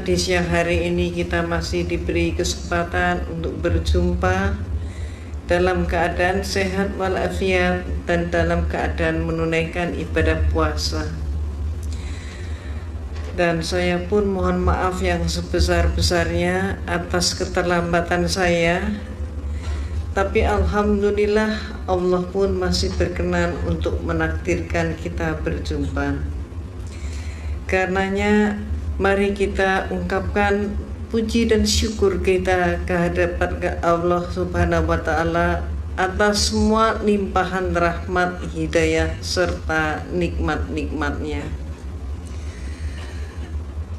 di siang hari ini kita masih diberi kesempatan untuk berjumpa dalam keadaan sehat walafiat dan dalam keadaan menunaikan ibadah puasa. Dan saya pun mohon maaf yang sebesar-besarnya atas keterlambatan saya. Tapi alhamdulillah Allah pun masih berkenan untuk menakdirkan kita berjumpa. Karenanya mari kita ungkapkan puji dan syukur kita kehadapan Allah Subhanahu wa Ta'ala atas semua limpahan rahmat, hidayah serta nikmat-nikmatnya.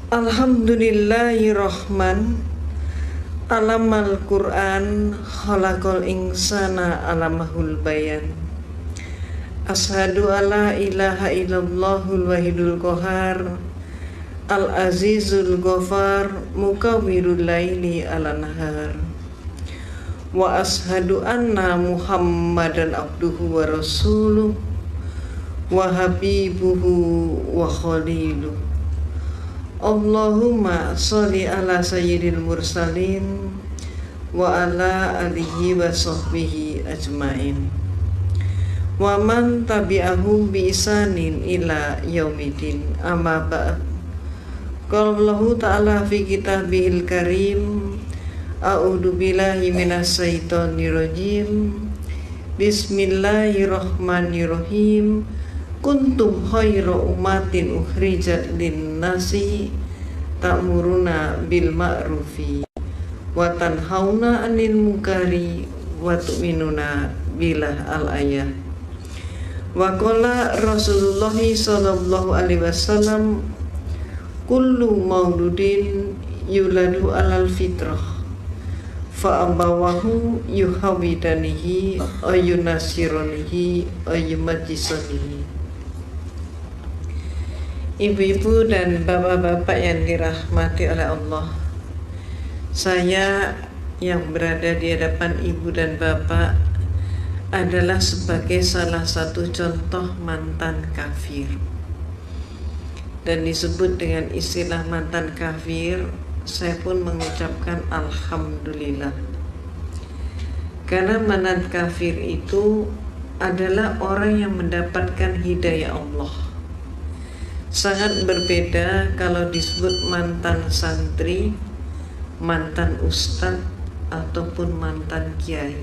Alhamdulillahirrahman, alamal Qur'an, khalaqal insana alamahul bayan. Ashadu alla ilaha illallahul wahidul qahar, al-azizul ghafar, mukawwirul laili ala nahar. Wa ashadu anna muhammadan abduhu wa rasuluh wa habibuhu wa khaliluh. Allahumma sholli ala sayyidil mursalin wa ala alihi wa sahbihi ajmain wa man tabi'ahum bi isanin ila yaumidin. Amma ba'd. Qala Allahu ta'ala fi kitabihil karim, a'udzu billahi minas syaitonir rajim. Bismillahirrahmanirrahim. Kuntum khairu ummatin ukhrijat lin-nasi ta'muruna bil ma'rufi wa tanhauna 'anil munkari wa tu'minuna billah al-ayah. Wa qala Rasulullah sallallahu alaihi wasallam, kullu mauludin yuladu alal fitrah fa abawahu yuhawidanihi ayunasironihi ayumajisonihi. Ibu-ibu dan bapak-bapak yang dirahmati oleh Allah, saya yang berada di hadapan ibu dan bapak adalah sebagai salah satu contoh mantan kafir. Dan disebut dengan istilah mantan kafir, saya pun mengucapkan alhamdulillah. Karena mantan kafir itu adalah orang yang mendapatkan hidayah Allah. Sangat berbeda kalau disebut mantan santri, mantan ustadz, ataupun mantan kiai.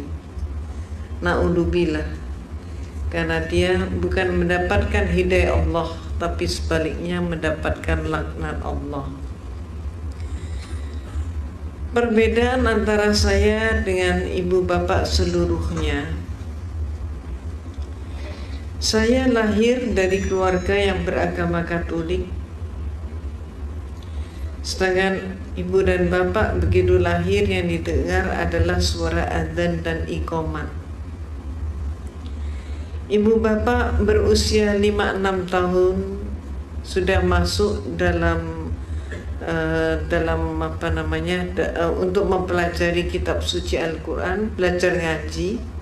Na'udzubillah. Karena dia bukan mendapatkan hidayah Allah, tapi sebaliknya mendapatkan laknat Allah. Perbedaan antara saya dengan ibu bapak seluruhnya, saya lahir dari keluarga yang beragama Katolik, sedangkan ibu dan bapak begitu lahir yang didengar adalah suara adzan dan iqamat. Ibu bapak berusia 5-6 tahun sudah masuk dalam untuk mempelajari kitab suci Al-Quran, belajar ngaji.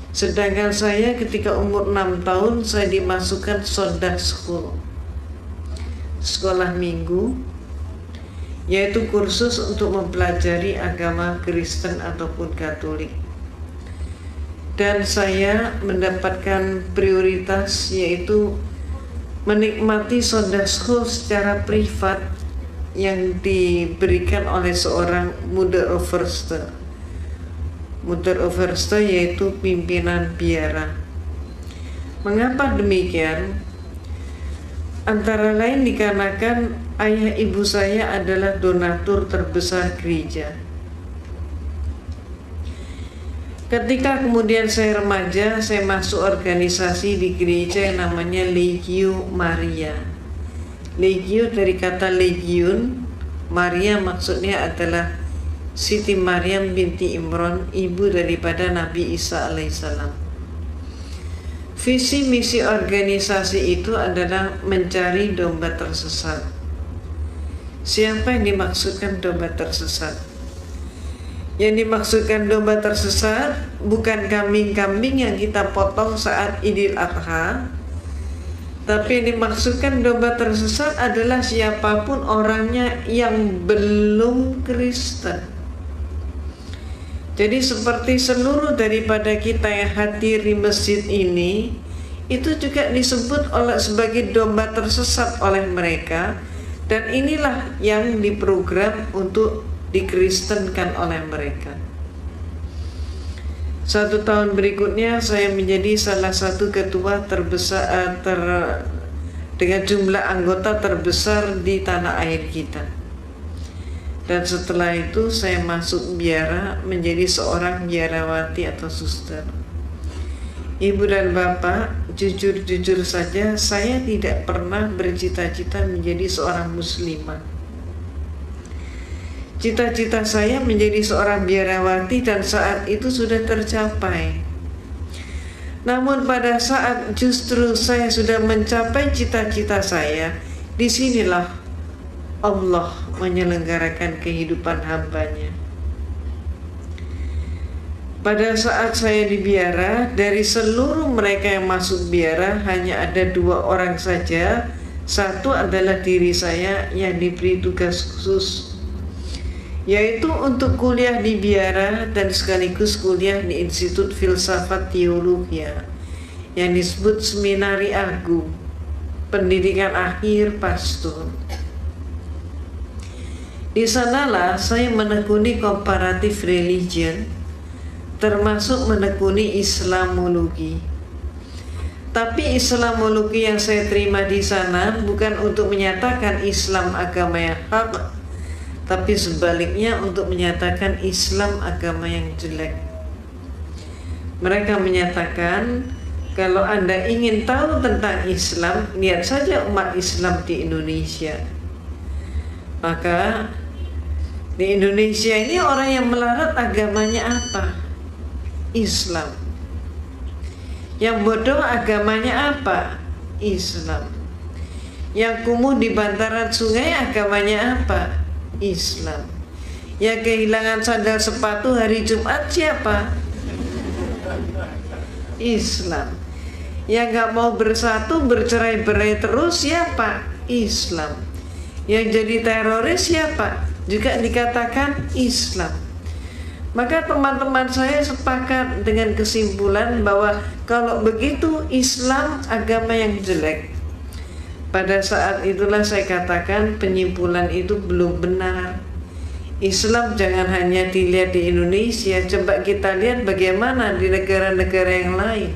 Sedangkan saya ketika umur 6 tahun saya dimasukkan Sunday School, sekolah minggu, yaitu kursus untuk mempelajari agama Kristen ataupun Katolik. Dan saya mendapatkan prioritas, yaitu menikmati Sunday School secara privat yang diberikan oleh seorang Mother Overste. Mother Overste yaitu pimpinan biara. Mengapa demikian? Antara lain dikarenakan ayah ibu saya adalah donatur terbesar gereja. Ketika kemudian saya remaja, saya masuk organisasi di gereja yang namanya Legio Maria. Legio dari kata legiun, Maria maksudnya adalah Siti Maryam binti Imran, ibu daripada Nabi Isa alaihissalam. Visi misi organisasi itu adalah mencari domba tersesat. Siapa yang dimaksudkan domba tersesat? Yang dimaksudkan domba tersesat bukan kambing-kambing yang kita potong saat Idul Adha, Tapi yang dimaksudkan domba tersesat adalah siapapun orangnya yang belum Kristen. Jadi seperti seluruh daripada kita yang hadir di masjid ini, itu juga disebut sebagai domba tersesat oleh mereka. Dan inilah yang diprogram untuk dikristenkan oleh mereka. 1 tahun berikutnya saya menjadi salah satu ketua terbesar dengan jumlah anggota terbesar di tanah air kita. Dan setelah itu saya masuk biara menjadi seorang biarawati atau suster. Ibu dan bapak, jujur-jujur saja saya tidak pernah bercita-cita menjadi seorang muslimah. Cita-cita saya menjadi seorang biarawati dan saat itu sudah tercapai. Namun pada saat justru saya sudah mencapai cita-cita saya, disinilah Allah menyelenggarakan kehidupan hambanya. Pada saat saya di biara, dari seluruh mereka yang masuk biara hanya ada 2 orang saja. Satu adalah diri saya yang diberi tugas khusus, yaitu untuk kuliah di biara dan sekaligus kuliah di Institut Filsafat Teologia yang disebut Seminari Agung, pendidikan akhir pastor. Di sanalah saya menekuni comparative religion, termasuk menekuni Islamologi. Tapi Islamologi yang saya terima di sana bukan untuk menyatakan Islam agama yang hak, tapi sebaliknya untuk menyatakan Islam agama yang jelek. Mereka menyatakan kalau Anda ingin tahu tentang Islam, lihat saja umat Islam di Indonesia. Maka di Indonesia ini orang yang melarat agamanya apa? Islam. Yang bodoh agamanya apa? Islam. Yang kumuh di bantaran sungai agamanya apa? Islam. Yang kehilangan sandal sepatu hari Jumat siapa? Islam. Yang gak mau bersatu, bercerai-berai terus siapa? Islam. Yang jadi teroris siapa? Juga dikatakan Islam. Maka teman-teman saya sepakat dengan kesimpulan bahwa kalau begitu Islam agama yang jelek. Pada saat itulah saya katakan penyimpulan itu belum benar. Islam jangan hanya dilihat di Indonesia, coba kita lihat bagaimana di negara-negara yang lain.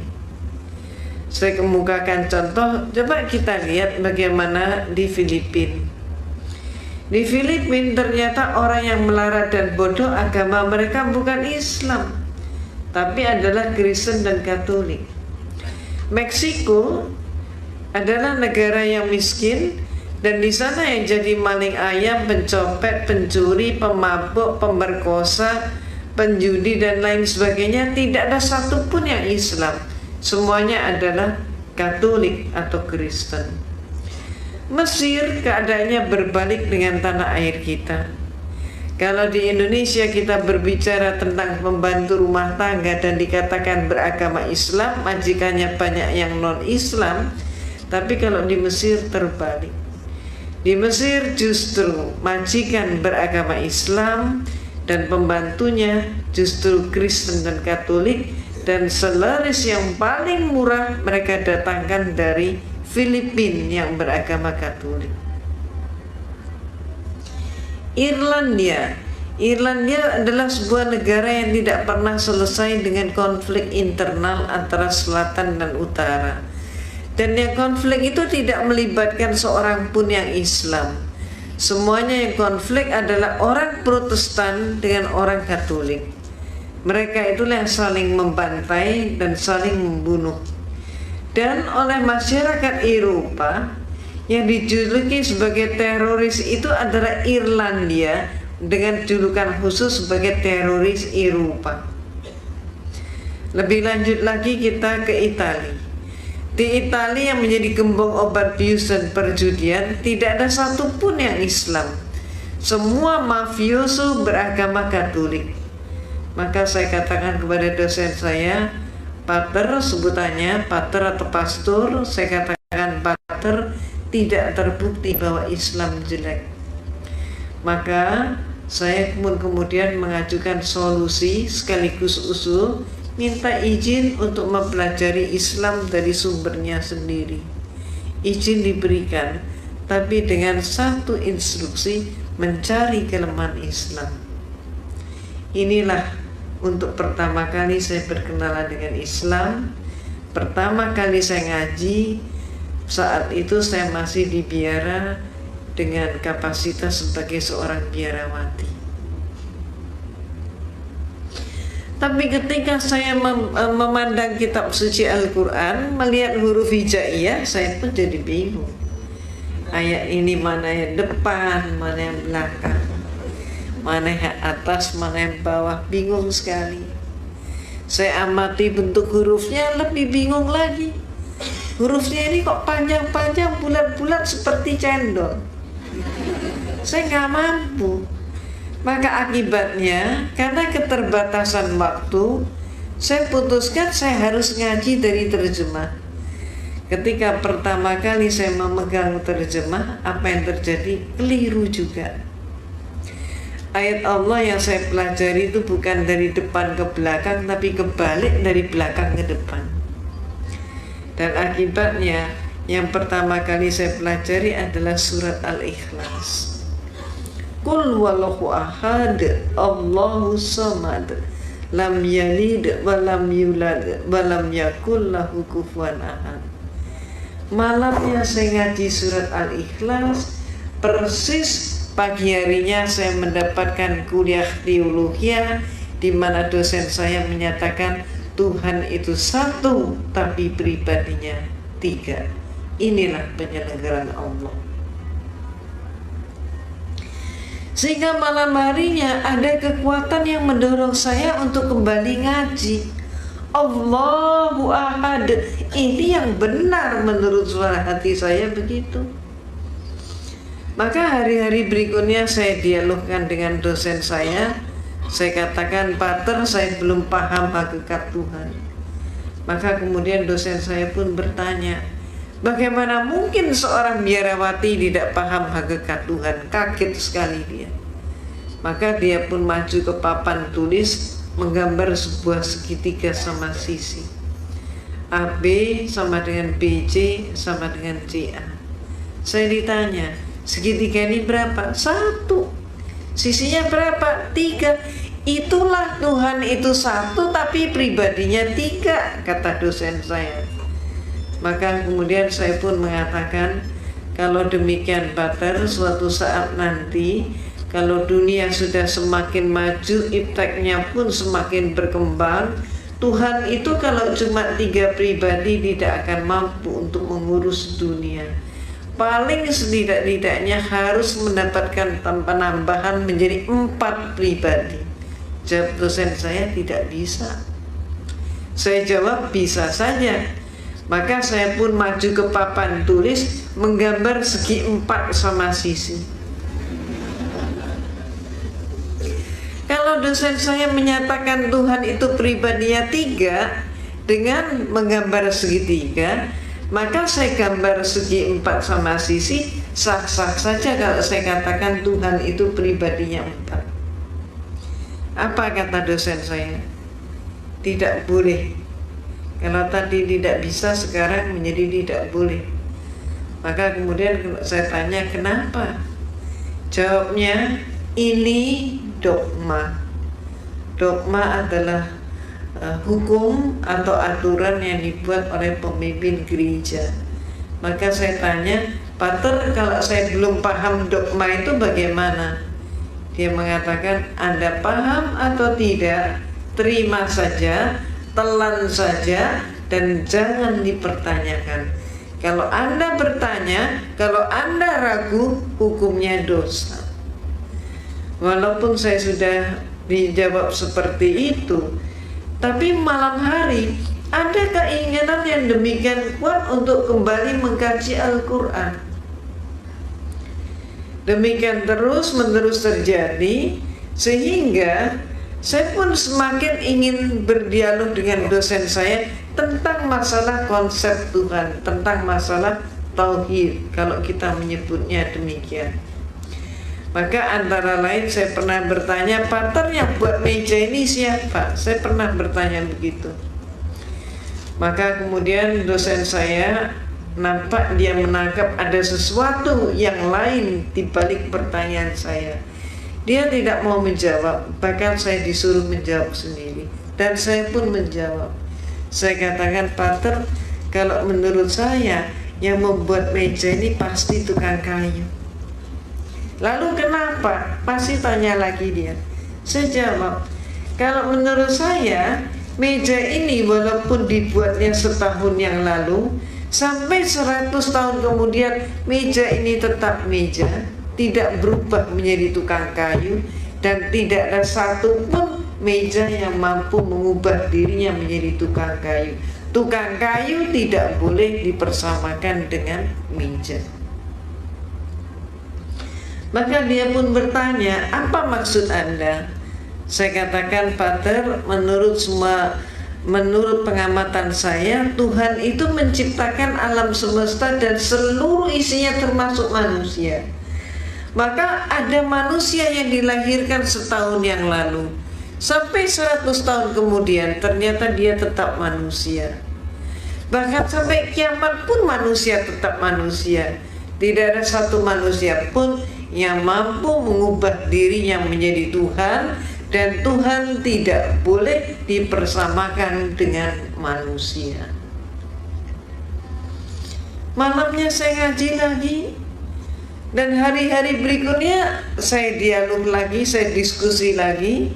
Saya kemukakan contoh, coba kita lihat bagaimana di Filipina. Di Filipina ternyata orang yang melarat dan bodoh agama mereka bukan Islam, tapi adalah Kristen dan Katolik. Meksiko adalah negara yang miskin, dan di sana yang jadi maling ayam, pencopet, pencuri, pemabuk, pemerkosa, penjudi dan lain sebagainya tidak ada satupun yang Islam. Semuanya adalah Katolik atau Kristen. Mesir keadaannya berbalik dengan tanah air kita. Kalau di Indonesia kita berbicara tentang pembantu rumah tangga dan dikatakan beragama Islam, majikannya banyak yang non-Islam. Tapi kalau di Mesir terbalik. Di Mesir justru majikan beragama Islam dan pembantunya justru Kristen dan Katolik, dan selaris yang paling murah mereka datangkan dari Filipina yang beragama Katolik. Irlandia adalah sebuah negara yang tidak pernah selesai dengan konflik internal antara selatan dan utara. Dan yang konflik itu tidak melibatkan seorang pun yang Islam. Semuanya yang konflik adalah orang Protestan dengan orang Katolik. Mereka itulah yang saling membantai dan saling membunuh. Dan oleh masyarakat Eropa yang dijuluki sebagai teroris itu adalah Irlandia dengan julukan khusus sebagai teroris Eropa. Lebih lanjut lagi kita ke Italia. Di Italia yang menjadi gembong obat bius dan perjudian tidak ada satupun yang Islam. Semua mafioso beragama Katolik. Maka saya katakan kepada dosen saya, Pater, sebutannya Pater atau Pastor, saya katakan Pater, pater tidak terbukti bahwa Islam jelek. Maka saya kemudian mengajukan solusi sekaligus usul, minta izin untuk mempelajari Islam dari sumbernya sendiri. Izin diberikan, tapi dengan satu instruksi, mencari kelemahan Islam. Inilah untuk pertama kali saya berkenalan dengan Islam. Pertama kali saya ngaji, saat itu saya masih di biara dengan kapasitas sebagai seorang biarawati. Tapi ketika saya memandang kitab suci Al-Quran, melihat huruf hijaiyah, saya pun jadi bingung. Ayat ini mana yang depan, mana yang belakang, mana yang atas, mana yang bawah, bingung sekali. Saya amati bentuk hurufnya, lebih bingung lagi. Hurufnya ini kok panjang-panjang, bulat-bulat seperti cendol. Saya nggak mampu. Maka akibatnya, karena keterbatasan waktu, saya putuskan saya harus ngaji dari terjemah. Ketika pertama kali saya memegang terjemah, apa yang terjadi? Keliru juga. Ayat Allah yang saya pelajari itu bukan dari depan ke belakang, tapi kebalik dari belakang ke depan. Dan akibatnya, yang pertama kali saya pelajari adalah surat Al-Ikhlas. Qul wallahu ahad, Allahu samad, lam yalid wa lam yulad wa lam yakul lahu kufuwan ahad. Malamnya saya ngaji surat Al-Ikhlas, persis pagi harinya saya mendapatkan kuliah teologi di mana dosen saya menyatakan Tuhan itu satu tapi pribadinya tiga. Inilah penyelenggaraan Allah. Sehingga malam harinya ada kekuatan yang mendorong saya untuk kembali ngaji. Allahu ahad. Ini yang benar menurut suara hati saya begitu. Maka hari-hari berikutnya saya dialogkan dengan dosen saya. Saya katakan, Pater, saya belum paham hakikat Tuhan. Maka kemudian dosen saya pun bertanya, bagaimana mungkin seorang biarawati tidak paham hakikat Tuhan? Kaget sekali dia. Maka dia pun maju ke papan tulis, menggambar sebuah segitiga sama sisi. AB sama dengan BC sama dengan CA. Saya ditanya, segitiga ini berapa? 1. Sisinya berapa? 3. Itulah Tuhan itu satu tapi pribadinya 3, kata dosen saya. Maka kemudian saya pun mengatakan, kalau demikian Pater, suatu saat nanti kalau dunia sudah semakin maju, ipteknya pun semakin berkembang, Tuhan itu kalau cuma 3 pribadi tidak akan mampu untuk mengurus dunia. Paling setidak-tidaknya harus mendapatkan penambahan menjadi 4 pribadi. Jawab dosen saya, tidak bisa. Saya jawab, bisa saja. Maka saya pun maju ke papan tulis, menggambar segi 4 sama sisi. Kalau dosen saya menyatakan Tuhan itu pribadinya 3 dengan menggambar segitiga, maka saya gambar segi 4 sama sisi, sah-sah saja kalau saya katakan Tuhan itu pribadinya 4. Apa kata dosen saya? Tidak boleh. Kalau tadi tidak bisa, sekarang menjadi tidak boleh. Maka kemudian saya tanya, kenapa? Jawabnya, ini dogma. Dogma adalah hukum atau aturan yang dibuat oleh pemimpin gereja. Maka saya tanya, Pater, kalau saya belum paham dogma itu bagaimana? Dia mengatakan, Anda paham atau tidak, terima saja, telan saja, dan jangan dipertanyakan. Kalau Anda bertanya, kalau Anda ragu, hukumnya dosa. Walaupun saya sudah dijawab seperti itu, tapi malam hari ada keinginan yang demikian kuat untuk kembali mengkaji Al-Quran. Demikian terus-menerus terjadi, sehingga saya pun semakin ingin berdialog dengan dosen saya tentang masalah konsep Tuhan, tentang masalah tauhid kalau kita menyebutnya demikian. Maka antara lain saya pernah bertanya, pater yang buat meja ini siapa? Saya pernah bertanya begitu. Maka kemudian dosen saya nampak dia menangkap ada sesuatu yang lain di balik pertanyaan saya. Dia tidak mau menjawab, bahkan saya disuruh menjawab sendiri. Dan saya pun menjawab. Saya katakan, pater, kalau menurut saya yang membuat meja ini pasti tukang kayu. Lalu kenapa? Pasti tanya lagi dia. Saya jawab, kalau menurut saya meja ini walaupun dibuatnya setahun yang lalu, sampai 100 tahun kemudian meja ini tetap meja, tidak berubah menjadi tukang kayu, dan tidak ada satu pun meja yang mampu mengubah dirinya menjadi tukang kayu. Tukang kayu tidak boleh dipersamakan dengan meja. Maka dia pun bertanya, apa maksud Anda? Saya katakan, pater, menurut pengamatan saya, Tuhan itu menciptakan alam semesta dan seluruh isinya termasuk manusia. Maka ada manusia yang dilahirkan setahun yang lalu, sampai 100 tahun kemudian ternyata dia tetap manusia. Bahkan sampai kiamat pun manusia tetap manusia. Tidak ada satu manusia pun yang mampu mengubah dirinya menjadi Tuhan, dan Tuhan tidak boleh dipersamakan dengan manusia. Malamnya saya ngaji lagi, dan hari-hari berikutnya saya dialog lagi, saya diskusi lagi.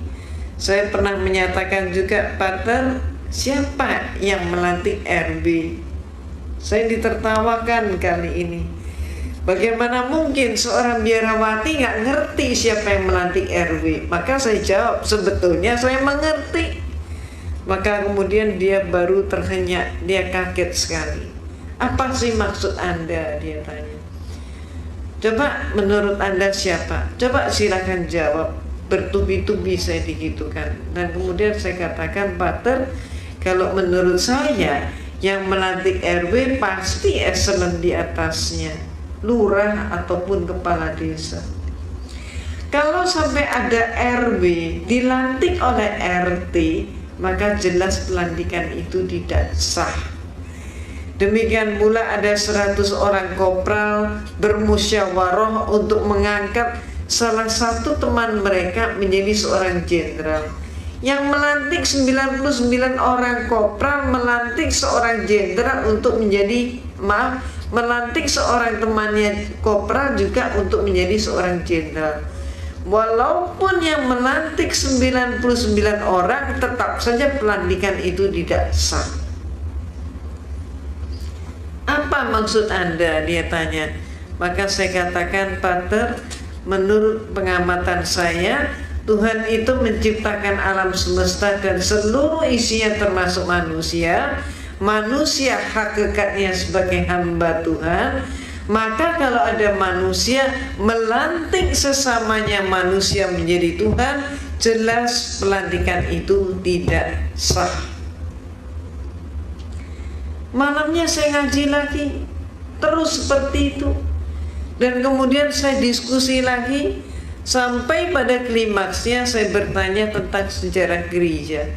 Saya pernah menyatakan juga, pater, siapa yang melantik RB? Saya ditertawakan kali ini. Bagaimana mungkin seorang biarawati nggak ngerti siapa yang melantik RW? Maka saya jawab, sebetulnya saya mengerti. Maka kemudian dia baru terhenyak, dia kaget sekali. Apa sih maksud Anda? Dia tanya. Coba menurut Anda siapa? Coba silakan jawab. Bertubi-tubi saya digitukan. Dan kemudian saya katakan, pater, kalau menurut saya yang melantik RW pasti eselon di atasnya, lurah ataupun kepala desa. Kalau sampai ada RW dilantik oleh RT, maka jelas pelantikan itu tidak sah. Demikian pula ada 100 orang kopral bermusyawarah untuk mengangkat salah satu teman mereka menjadi seorang jenderal. Yang melantik 99 orang kopral melantik seorang jenderal untuk menjadi, melantik seorang temannya kopral juga untuk menjadi seorang jenderal. Walaupun yang melantik 99 orang, tetap saja pelantikan itu tidak sah. Apa maksud Anda? Dia tanya. Maka saya katakan, pater, menurut pengamatan saya, Tuhan itu menciptakan alam semesta dan seluruh isinya termasuk manusia. Manusia hakikatnya sebagai hamba Tuhan. Maka kalau ada manusia melantik sesamanya manusia menjadi Tuhan, jelas pelantikan itu tidak sah. Malamnya saya ngaji lagi, terus seperti itu. Dan kemudian saya diskusi lagi, sampai pada klimaksnya saya bertanya tentang sejarah gereja.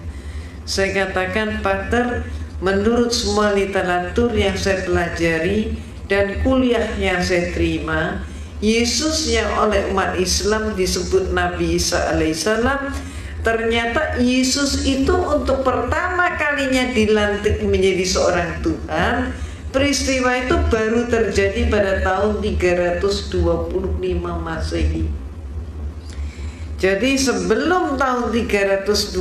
Saya katakan, pater, menurut semua literatur yang saya pelajari dan kuliah yang saya terima, Yesus yang oleh umat Islam disebut Nabi Isa alaihissalam, ternyata Yesus itu untuk pertama kalinya dilantik menjadi seorang Tuhan. Peristiwa itu baru terjadi pada tahun 325 Masehi. Jadi sebelum tahun 325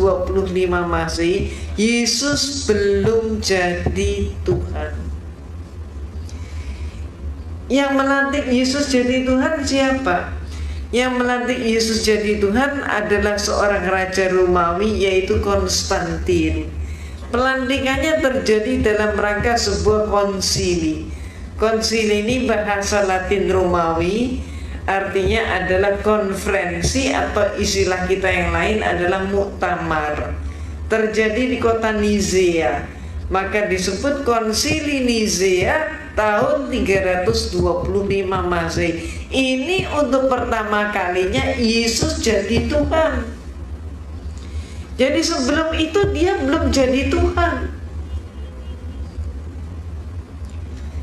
Masehi, Yesus belum jadi Tuhan. Yang melantik Yesus jadi Tuhan siapa? Yang melantik Yesus jadi Tuhan adalah seorang raja Romawi, yaitu Konstantin. Pelantikannya terjadi dalam rangka sebuah konsili. Konsili ini bahasa Latin Romawi, artinya adalah konferensi, atau istilah kita yang lain adalah muktamar. Terjadi di kota Nizea, maka disebut konsili Nizea tahun 325 Masehi. Ini untuk pertama kalinya Yesus jadi Tuhan. Jadi sebelum itu dia belum jadi Tuhan.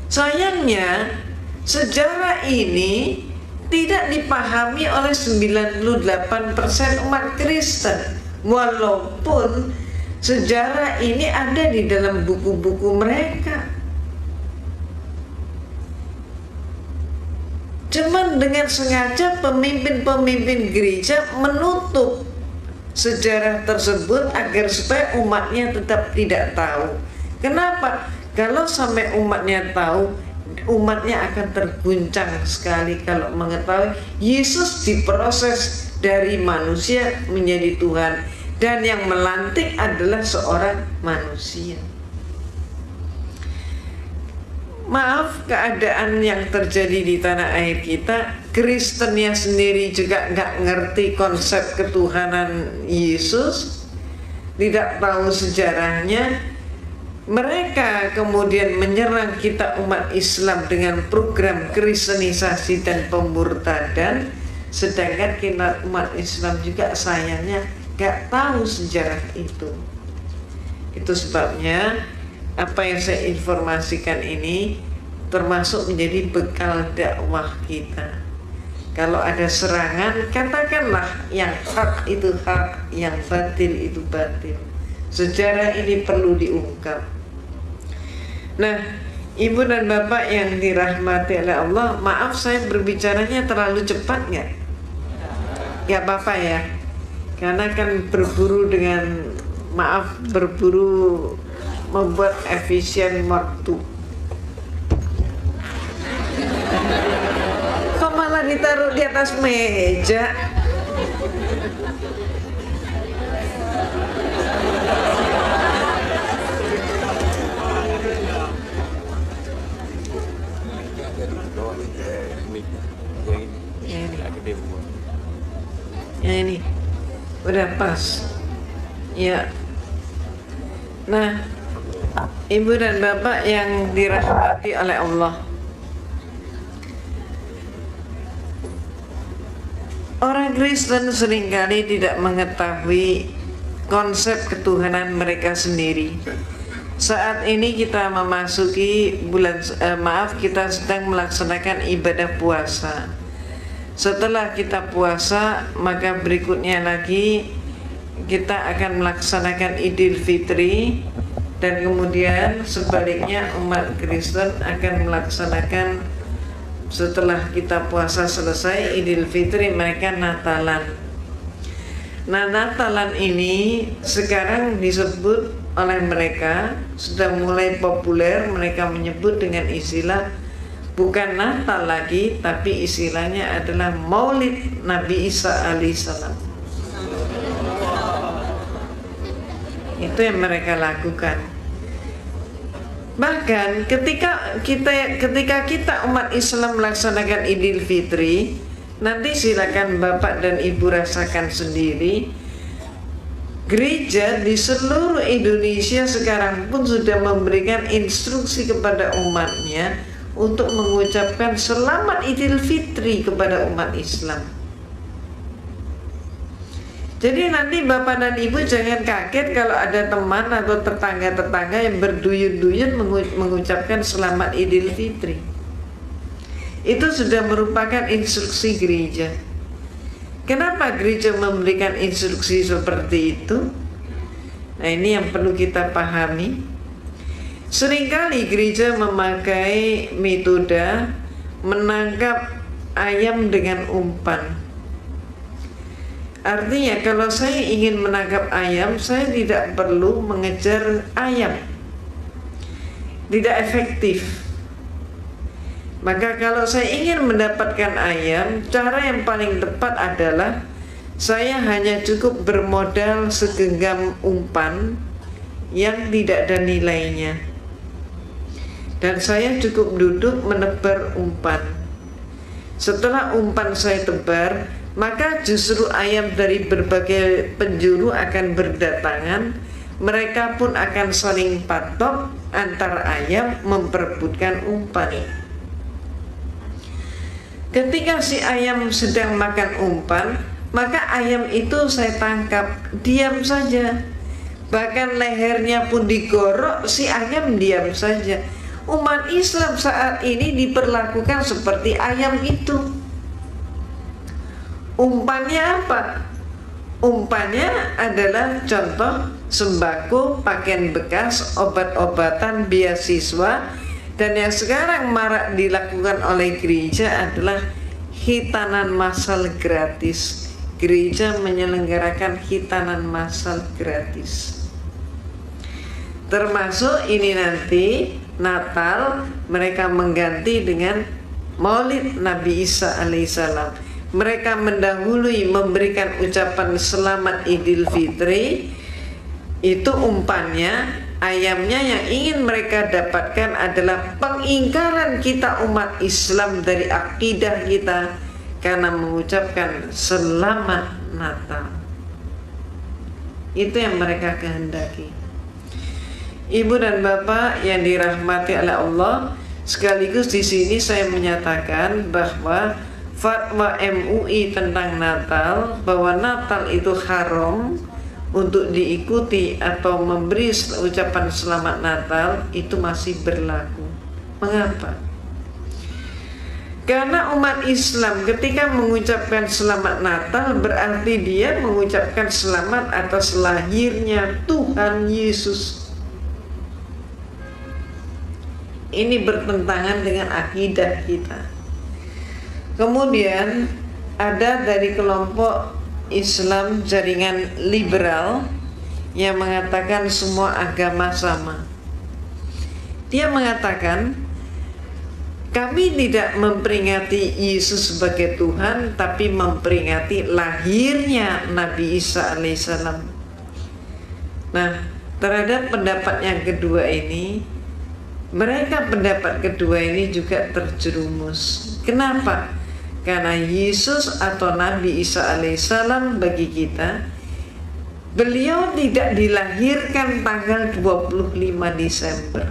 Sayangnya sejarah ini tidak dipahami oleh 98% umat Kristen, walaupun sejarah ini ada di dalam buku-buku mereka. Cuman dengan sengaja pemimpin-pemimpin gereja menutup sejarah tersebut agar supaya umatnya tetap tidak tahu. Kenapa? Kalau sampai umatnya tahu, umatnya akan terguncang sekali kalau mengetahui Yesus diproses dari manusia menjadi Tuhan, dan yang melantik adalah seorang manusia. Maaf, keadaan yang terjadi di tanah air kita, Kristennya sendiri juga nggak ngerti konsep ketuhanan Yesus, tidak tahu sejarahnya. Mereka kemudian menyerang kita umat Islam dengan program kristenisasi dan pemurtadan, sedangkan kita umat Islam juga sayangnya gak tahu sejarah itu. Itu sebabnya apa yang saya informasikan ini termasuk menjadi bekal dakwah kita. Kalau ada serangan, katakanlah yang hak itu hak, yang batil itu batil. Sejarah ini perlu diungkap. Nah, Ibu dan Bapak yang dirahmati oleh Allah, maaf saya berbicaranya terlalu cepat nggak? Nggak apa-apa ya, karena kan berburu dengan, maaf, berburu membuat efisien waktu. Kok malah ditaruh di atas meja? Yang ini udah pas ya. Nah, Ibu dan Bapak yang dirahmati oleh Allah, orang Kristen seringkali tidak mengetahui konsep ketuhanan mereka sendiri. Saat ini kita memasuki bulan kita sedang melaksanakan ibadah puasa. Setelah kita puasa, maka berikutnya lagi kita akan melaksanakan Idul Fitri, dan kemudian sebaliknya umat Kristen akan melaksanakan, setelah kita puasa selesai Idul Fitri, mereka Natalan. Nah, Natalan ini sekarang disebut oleh mereka, sudah mulai populer, mereka menyebut dengan istilah bukan Natal lagi, tapi istilahnya adalah Maulid Nabi Isa alaihissalam. Itu yang mereka lakukan. Bahkan ketika kita umat Islam melaksanakan Idul Fitri, nanti silakan Bapak dan Ibu rasakan sendiri. Gereja di seluruh Indonesia sekarang pun sudah memberikan instruksi kepada umatnya untuk mengucapkan selamat Idul Fitri kepada umat Islam. Jadi nanti Bapak dan Ibu jangan kaget kalau ada teman atau tetangga-tetangga yang berduyun-duyun mengucapkan selamat Idul Fitri. Itu sudah merupakan instruksi gereja. Kenapa gereja memberikan instruksi seperti itu? Nah, ini yang perlu kita pahami. Seringkali gereja memakai metode menangkap ayam dengan umpan. Artinya kalau saya ingin menangkap ayam, saya tidak perlu mengejar ayam. Tidak efektif. Maka kalau saya ingin mendapatkan ayam, cara yang paling tepat adalah saya hanya cukup bermodal segenggam umpan yang tidak ada nilainya, dan saya cukup duduk menebar umpan. Setelah umpan saya tebar, maka justru ayam dari berbagai penjuru akan berdatangan mereka pun akan saling patok antar ayam memperebutkan umpan. Ketika si ayam sedang makan umpan, maka ayam itu saya tangkap, diam saja. Bahkan lehernya pun digorok, si ayam diam saja. Umat Islam saat ini diperlakukan seperti ayam itu. Umpannya apa? Umpannya adalah contoh sembako, pakaian bekas, obat-obatan, beasiswa, dan yang sekarang marak dilakukan oleh gereja adalah hitanan massal gratis. Gereja menyelenggarakan hitanan massal gratis. Termasuk ini nanti Natal mereka mengganti dengan Maulid Nabi Isa alaihissalam. Mereka mendahului memberikan ucapan selamat Idul Fitri. Itu umpannya, ayamnya yang ingin mereka dapatkan adalah pengingkaran kita umat Islam dari akidah kita karena mengucapkan selamat Natal. Itu yang mereka kehendaki. Ibu dan bapak yang dirahmati oleh Allah, sekaligus di sini saya menyatakan bahwa fatwa MUI tentang Natal, bahwa Natal itu haram untuk diikuti atau memberi ucapan selamat Natal, itu masih berlaku. Mengapa? Karena umat Islam ketika mengucapkan selamat Natal berarti dia mengucapkan selamat atas lahirnya Tuhan Yesus. Ini bertentangan dengan akidah kita. Kemudian ada dari kelompok Islam jaringan liberal yang mengatakan semua agama sama. Dia mengatakan kami tidak memperingati Yesus sebagai Tuhan, tapi memperingati lahirnya Nabi Isa alaihissalam. Nah, terhadap pendapat yang kedua ini, mereka pendapat kedua ini juga terjerumus. Kenapa? Karena Yesus atau Nabi Isa alaihissalam bagi kita, beliau tidak dilahirkan tanggal 25 Desember.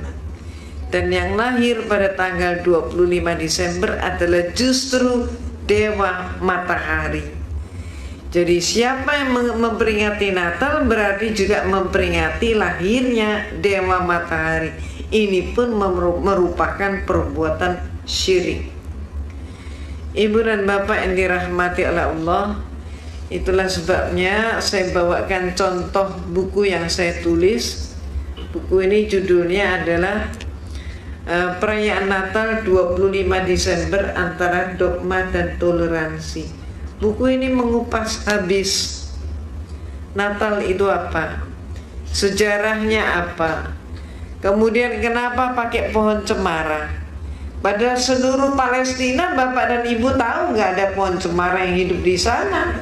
Dan yang lahir pada tanggal 25 Desember adalah justru Dewa Matahari. Jadi siapa yang memperingati Natal berarti juga memperingati lahirnya Dewa Matahari. Ini pun merupakan perbuatan syirik. Ibu dan bapak yang dirahmati oleh Allah, itulah sebabnya saya bawakan contoh buku yang saya tulis. Buku ini judulnya adalah Perayaan Natal 25 Desember Antara Dogma dan Toleransi. Buku ini mengupas habis Natal itu apa, sejarahnya apa, kemudian kenapa pakai pohon cemara. Pada seluruh Palestina, bapak dan ibu tahu nggak ada pohon cemara yang hidup di sana.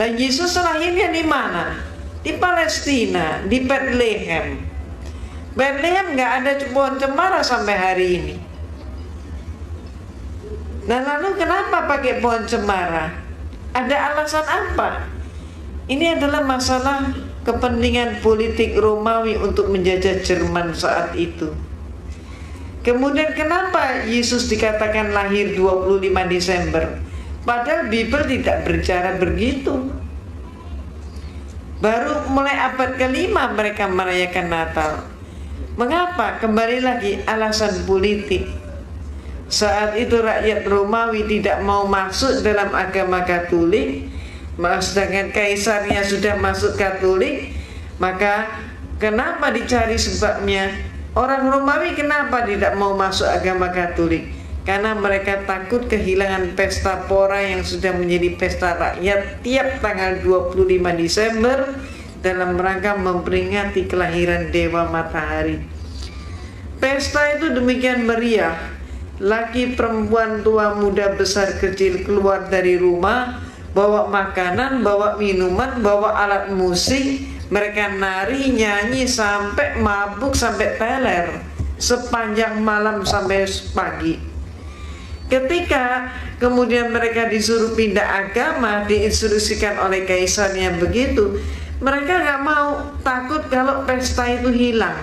Lah Yesus lahirnya di mana? Di Palestina, di Bethlehem. Bethlehem nggak ada pohon cemara sampai hari ini. Nah lalu kenapa pakai pohon cemara? Ada alasan apa? Ini adalah masalah kepentingan politik Romawi untuk menjajah Jerman saat itu. Kemudian kenapa Yesus dikatakan lahir 25 Desember? Padahal Bible tidak berbicara begitu. Baru mulai abad ke-5 mereka merayakan Natal. Mengapa? Kembali lagi alasan politik. Saat itu rakyat Romawi tidak mau masuk dalam agama Katolik, sedangkan kaisarnya sudah masuk Katolik. Maka kenapa dicari sebabnya? Orang Romawi kenapa tidak mau masuk agama Katolik? Karena mereka takut kehilangan pesta pora yang sudah menjadi pesta rakyat tiap tanggal 25 Desember dalam rangka memperingati kelahiran Dewa Matahari. Pesta itu demikian meriah. Laki, perempuan, tua, muda, besar, kecil keluar dari rumah, bawa makanan, bawa minuman, bawa alat musik. Mereka nari, nyanyi sampai mabuk, sampai teler sepanjang malam sampai pagi. Ketika kemudian mereka disuruh pindah agama, diinstruksikan oleh kaisarnya begitu, Mereka nggak mau, takut kalau pesta itu hilang.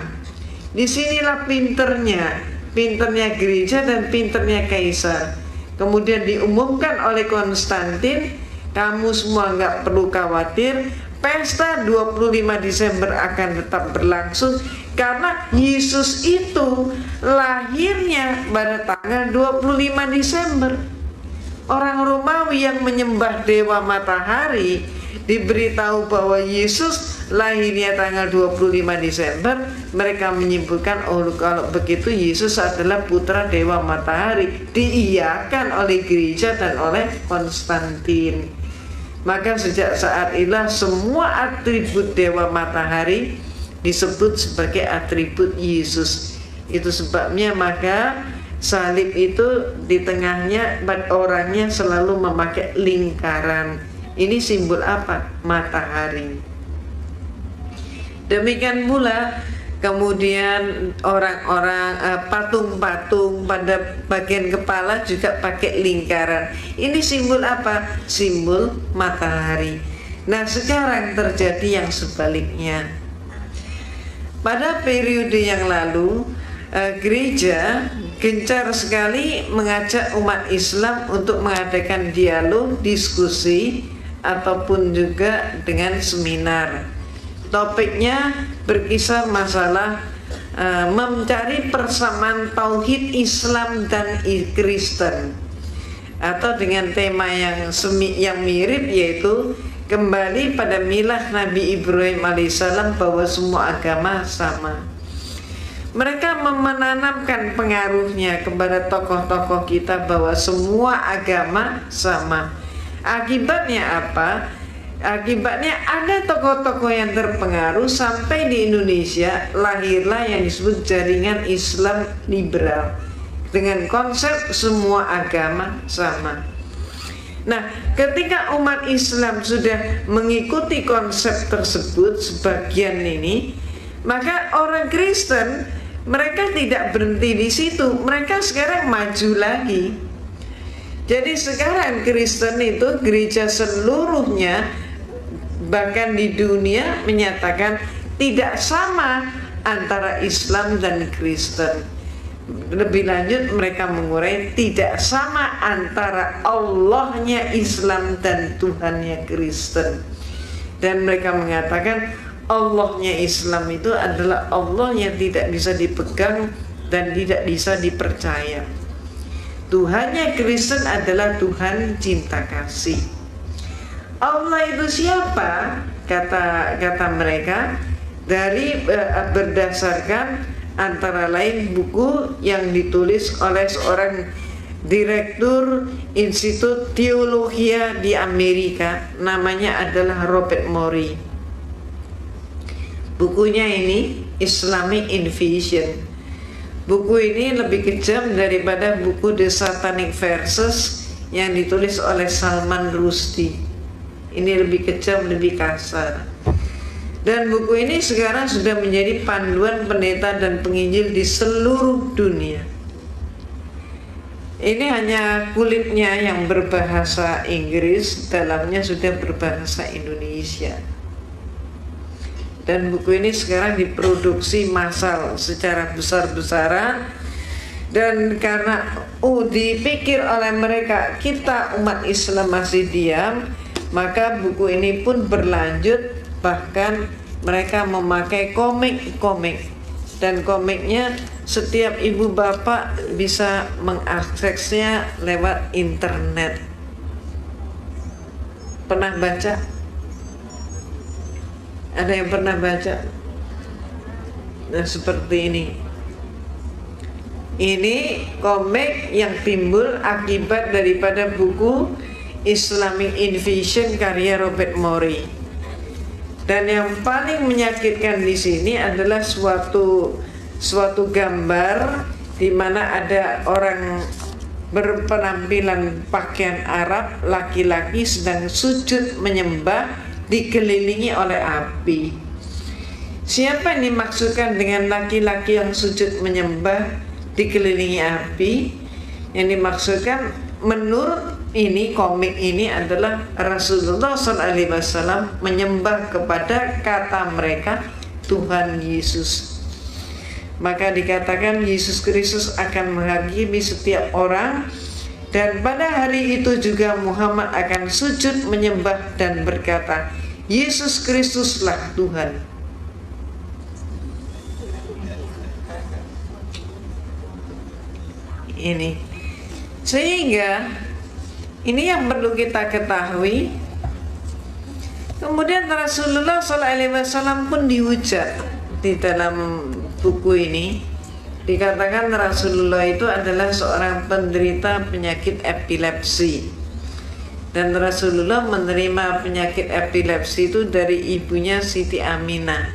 Disinilah pinternya gereja dan pinternya kaisar. Kemudian diumumkan oleh Konstantin, kamu semua nggak perlu khawatir, pesta 25 Desember akan tetap berlangsung karena Yesus itu lahirnya pada tanggal 25 Desember. Orang Romawi yang menyembah dewa matahari diberitahu bahwa Yesus lahirnya tanggal 25 Desember, mereka menyimpulkan, oh kalau begitu Yesus adalah putra dewa matahari, diiyakan oleh gereja dan oleh Konstantin. Maka sejak saat itulah semua atribut dewa matahari disebut sebagai atribut Yesus. Itu sebabnya maka salib itu di tengahnya orangnya selalu memakai lingkaran. Ini simbol apa? Matahari. Demikian pula kemudian orang-orang patung-patung pada bagian kepala juga pakai lingkaran. Ini simbol apa? Simbol matahari. Nah, sekarang terjadi yang sebaliknya. Pada periode yang lalu, gereja gencar sekali mengajak umat Islam untuk mengadakan dialog, diskusi, ataupun juga dengan seminar. Topiknya berkisar masalah mencari persamaan tauhid Islam dan Kristen, atau dengan tema yang mirip, yaitu kembali pada milah Nabi Ibrahim alaihissalam bahwa semua agama sama. Mereka menanamkan pengaruhnya kepada tokoh-tokoh kita bahwa semua agama sama. Akibatnya apa? Akibatnya ada tokoh-tokoh yang terpengaruh sampai di Indonesia lahirlah yang disebut jaringan Islam liberal dengan konsep semua agama sama. Nah, ketika umat Islam sudah mengikuti konsep tersebut sebagian ini, maka orang Kristen mereka tidak berhenti di situ, mereka sekarang maju lagi. Jadi sekarang Kristen itu gereja seluruhnya bahkan di dunia menyatakan tidak sama antara Islam dan Kristen. Lebih lanjut mereka mengurai tidak sama antara Allahnya Islam dan Tuhannya Kristen. Dan mereka mengatakan Allahnya Islam itu adalah Allah yang tidak bisa dipegang dan tidak bisa dipercaya. Tuhannya Kristen adalah Tuhan cinta kasih. Allah itu siapa? Kata mereka dari berdasarkan antara lain buku yang ditulis oleh seorang direktur Institut Teologia di Amerika, namanya adalah Robert Morey. Bukunya ini Islamic Invasion. Buku ini lebih kejam daripada buku The Satanic Verses yang ditulis oleh Salman Rushdie. Ini lebih kejam, lebih kasar. Dan buku ini sekarang sudah menjadi panduan pendeta dan penginjil di seluruh dunia. Ini hanya kulitnya yang berbahasa Inggris, dalamnya sudah berbahasa Indonesia. Dan buku ini sekarang diproduksi massal secara besar-besaran. Dan karena dipikir oleh mereka kita umat Islam masih diam, maka buku ini pun berlanjut. Bahkan mereka memakai komik-komik, dan komiknya setiap ibu bapak bisa mengaksesnya lewat internet. Pernah baca? Ada yang pernah baca? Nah, seperti ini. Ini komik yang timbul akibat daripada buku Islamic Invasion karya Robert Morey. Dan yang paling menyakitkan di sini adalah suatu gambar di mana ada orang berpenampilan pakaian Arab, laki-laki sedang sujud menyembah dikelilingi oleh api. Siapa yang dimaksudkan dengan laki-laki yang sujud menyembah dikelilingi api? Yang dimaksudkan menurut ini, komik ini adalah Rasulullah SAW menyembah kepada kata mereka Tuhan Yesus. Maka dikatakan Yesus Kristus akan menghakimi setiap orang, dan pada hari itu juga Muhammad akan sujud menyembah dan berkata, Yesus Kristuslah Tuhan. Ini sehingga ini yang perlu kita ketahui. Kemudian Rasulullah SAW pun dihujat di dalam buku ini. Dikatakan Rasulullah itu adalah seorang penderita penyakit epilepsi, dan Rasulullah menerima penyakit epilepsi itu dari ibunya Siti Aminah.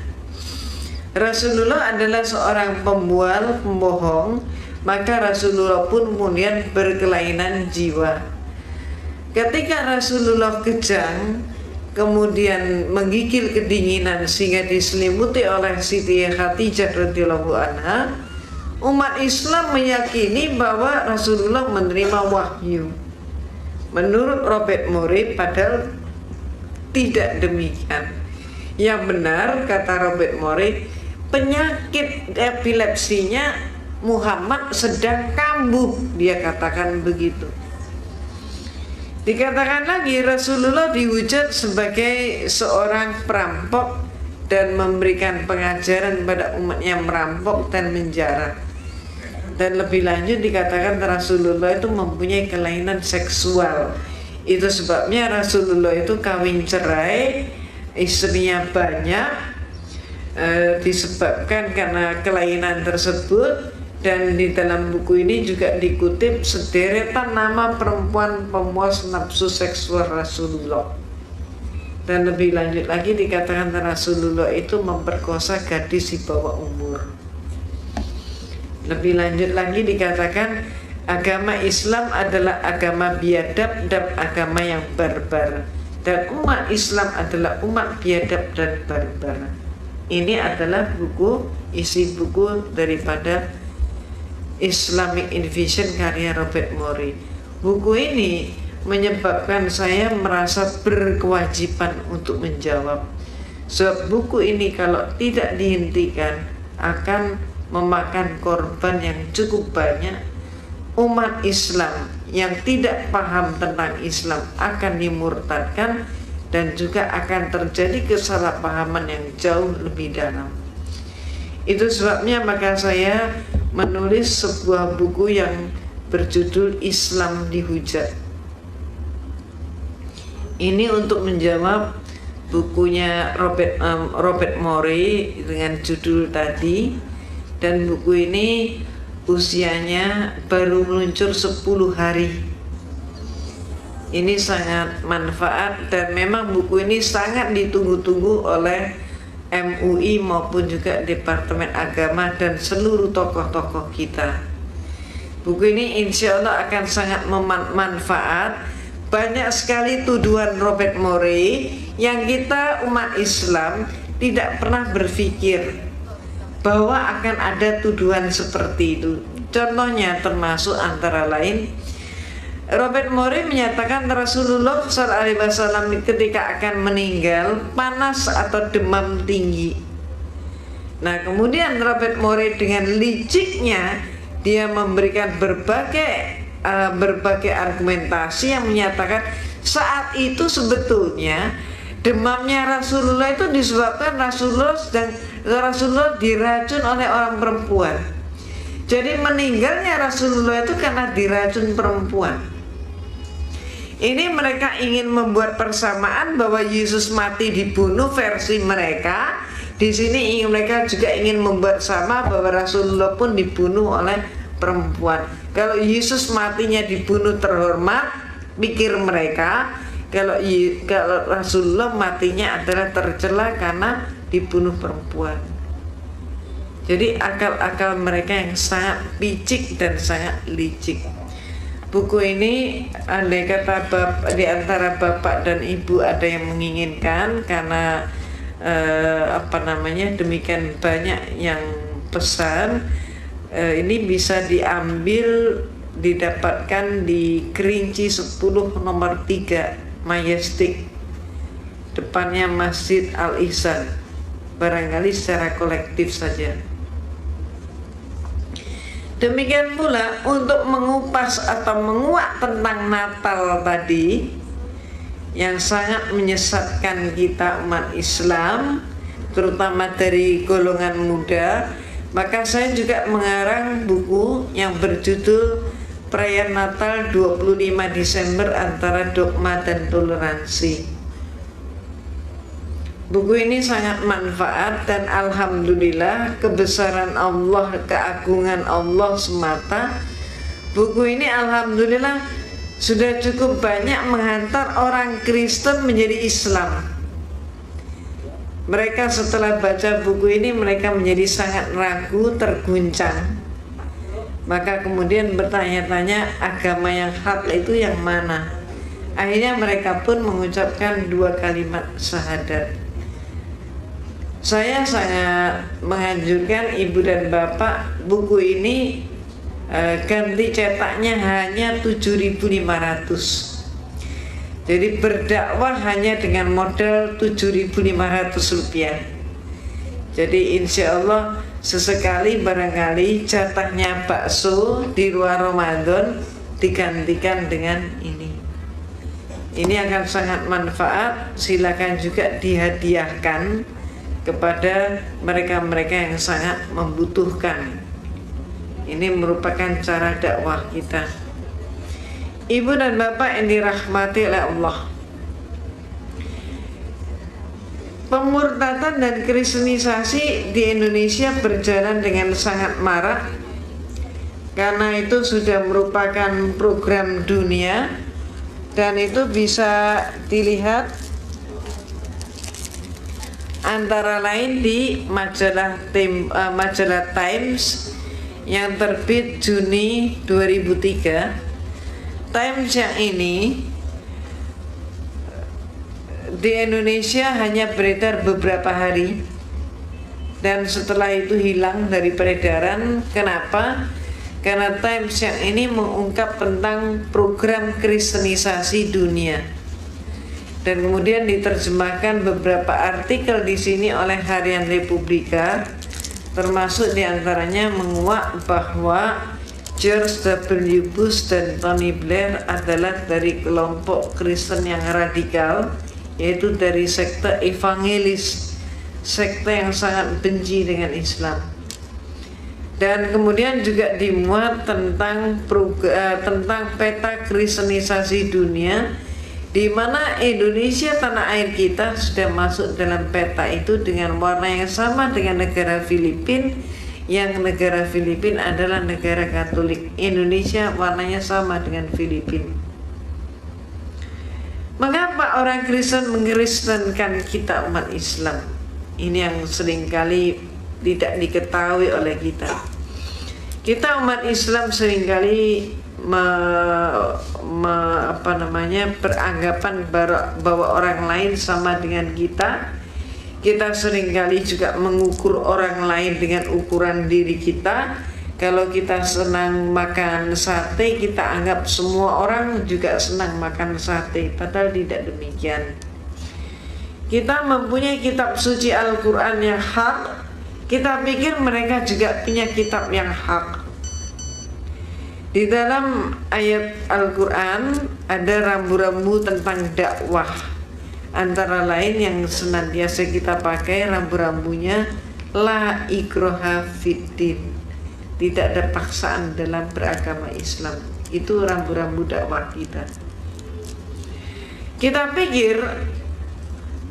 Rasulullah adalah seorang pembual, pembohong, maka Rasulullah pun kemudian berkelainan jiwa. Ketika Rasulullah kejang, kemudian menggigil kedinginan sehingga diselimuti oleh Siti Khadijah radhiyallahu anha, umat Islam meyakini bahwa Rasulullah menerima wahyu. Menurut Robert Murray, padahal tidak demikian. Yang benar, kata Robert Murray, penyakit epilepsinya Muhammad sedang kambuh, dia katakan begitu. Dikatakan lagi Rasulullah dihujat sebagai seorang perampok dan memberikan pengajaran pada umatnya merampok dan menjara. Dan lebih lanjut dikatakan Rasulullah itu mempunyai kelainan seksual. Itu sebabnya Rasulullah itu kawin cerai, istrinya banyak, disebabkan karena kelainan tersebut. Dan di dalam buku ini juga dikutip sederetan nama perempuan pemuas nafsu seksual Rasulullah. Dan lebih lanjut lagi dikatakan Rasulullah itu memperkosa gadis di bawah umur. Lebih lanjut lagi dikatakan agama Islam adalah agama biadab dan agama yang barbar, dan umat Islam adalah umat biadab dan barbar. Ini adalah isi buku daripada Islamic Invasion karya Robert Murray. Buku ini menyebabkan saya merasa berkewajiban untuk menjawab. Sebab buku ini kalau tidak dihentikan akan memakan korban yang cukup banyak. Umat Islam yang tidak paham tentang Islam akan dimurtadkan, dan juga akan terjadi kesalahpahaman yang jauh lebih dalam. Itu sebabnya maka saya menulis sebuah buku yang berjudul Islam Dihujat. Ini untuk menjawab bukunya Robert Murray dengan judul tadi, dan buku ini usianya baru meluncur 10 hari. Ini sangat manfaat, dan memang buku ini sangat ditunggu-tunggu oleh MUI maupun juga Departemen Agama dan seluruh tokoh-tokoh kita. Buku ini insya Allah akan sangat bermanfaat. Banyak sekali tuduhan Robert Murray yang kita umat Islam tidak pernah berpikir bahwa akan ada tuduhan seperti itu. Contohnya termasuk antara lain Robert Murray menyatakan Rasulullah SAW ketika akan meninggal panas atau demam tinggi. Nah, kemudian Robert Murray dengan liciknya dia memberikan berbagai argumentasi yang menyatakan saat itu sebetulnya demamnya Rasulullah itu disebabkan Rasulullah diracun oleh orang perempuan. Jadi meninggalnya Rasulullah itu karena diracun perempuan. Ini mereka ingin membuat persamaan bahwa Yesus mati dibunuh versi mereka. Di sini mereka juga ingin membuat sama bahwa Rasulullah pun dibunuh oleh perempuan. Kalau Yesus matinya dibunuh terhormat, pikir mereka. Kalau Rasulullah matinya adalah tercela karena dibunuh perempuan. Jadi akal-akal mereka yang sangat picik dan sangat licik. Buku ini andai kata di antara bapak dan ibu ada yang menginginkan, karena demikian banyak yang pesan, ini bisa diambil didapatkan di Kerinci 10 nomor 3 Majestic, depannya Masjid Al-Ihsan, barangkali secara kolektif saja. Demikian pula untuk mengupas atau menguak tentang Natal tadi yang sangat menyesatkan kita umat Islam, terutama dari golongan muda, maka saya juga mengarang buku yang berjudul Perayaan Natal 25 Desember Antara Dogma dan Toleransi. Buku ini sangat manfaat dan alhamdulillah kebesaran Allah, keagungan Allah semata. Buku ini alhamdulillah sudah cukup banyak menghantar orang Kristen menjadi Islam. Mereka setelah baca buku ini mereka menjadi sangat ragu, terguncang. Maka kemudian bertanya-tanya agama yang hak itu yang mana. Akhirnya mereka pun mengucapkan 2 kalimat syahadat. Saya sangat menganjurkan ibu dan bapak buku ini ganti cetaknya hanya 7.500. Jadi berdakwah hanya dengan modal 7.500 rupiah. Jadi insya Allah sesekali barangkali jatahnya bakso di luar Ramadan digantikan dengan ini. Ini akan sangat manfaat. Silakan juga dihadiahkan kepada mereka-mereka yang sangat membutuhkan. Ini merupakan cara dakwah kita. Ibu dan bapak yang dirahmati oleh Allah, pemurtadan dan kristenisasi di Indonesia berjalan dengan sangat marak. Karena itu sudah merupakan program dunia, dan itu bisa dilihat antara lain di majalah Times yang terbit Juni 2003. Times yang ini di Indonesia hanya beredar beberapa hari dan setelah itu hilang dari peredaran. Kenapa? Karena Times yang ini mengungkap tentang program kristenisasi dunia. Dan kemudian diterjemahkan beberapa artikel di sini oleh Harian Republika, termasuk diantaranya menguak bahwa George W. Bush dan Tony Blair adalah dari kelompok Kristen yang radikal, yaitu dari sekte evangelis, sekte yang sangat benci dengan Islam. Dan kemudian juga dimuat tentang peta kristenisasi dunia, di mana Indonesia, tanah air kita, sudah masuk dalam peta itu dengan warna yang sama dengan negara Filipina, yang negara Filipina adalah negara Katolik. Indonesia warnanya sama dengan Filipina. Mengapa orang Kristen mengkristenkan kita umat Islam? Ini yang seringkali tidak diketahui oleh kita. Kita umat Islam seringkali beranggapan bahwa orang lain sama dengan kita. Kita seringkali juga mengukur orang lain dengan ukuran diri kita. Kalau kita senang makan sate, kita anggap semua orang juga senang makan sate, padahal tidak demikian. Kita mempunyai kitab suci Al-Quran yang hak, kita pikir mereka juga punya kitab yang hak. Di dalam ayat Al-Quran ada rambu-rambu tentang dakwah. Antara lain yang senantiasa kita pakai rambu-rambunya, la ikraha fiddin, tidak ada paksaan dalam beragama Islam. Itu rambu-rambu dakwah kita. Kita pikir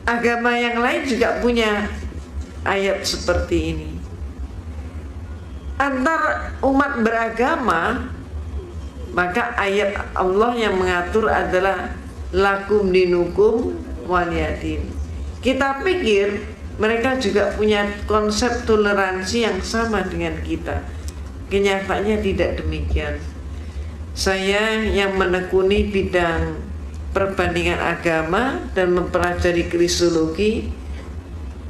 agama yang lain juga punya ayat seperti ini. Antar umat beragama, maka ayat Allah yang mengatur adalah lakum dinukum waliyadin. Kita pikir mereka juga punya konsep toleransi yang sama dengan kita. Kenyataannya tidak demikian. Saya yang menekuni bidang perbandingan agama dan mempelajari kristologi,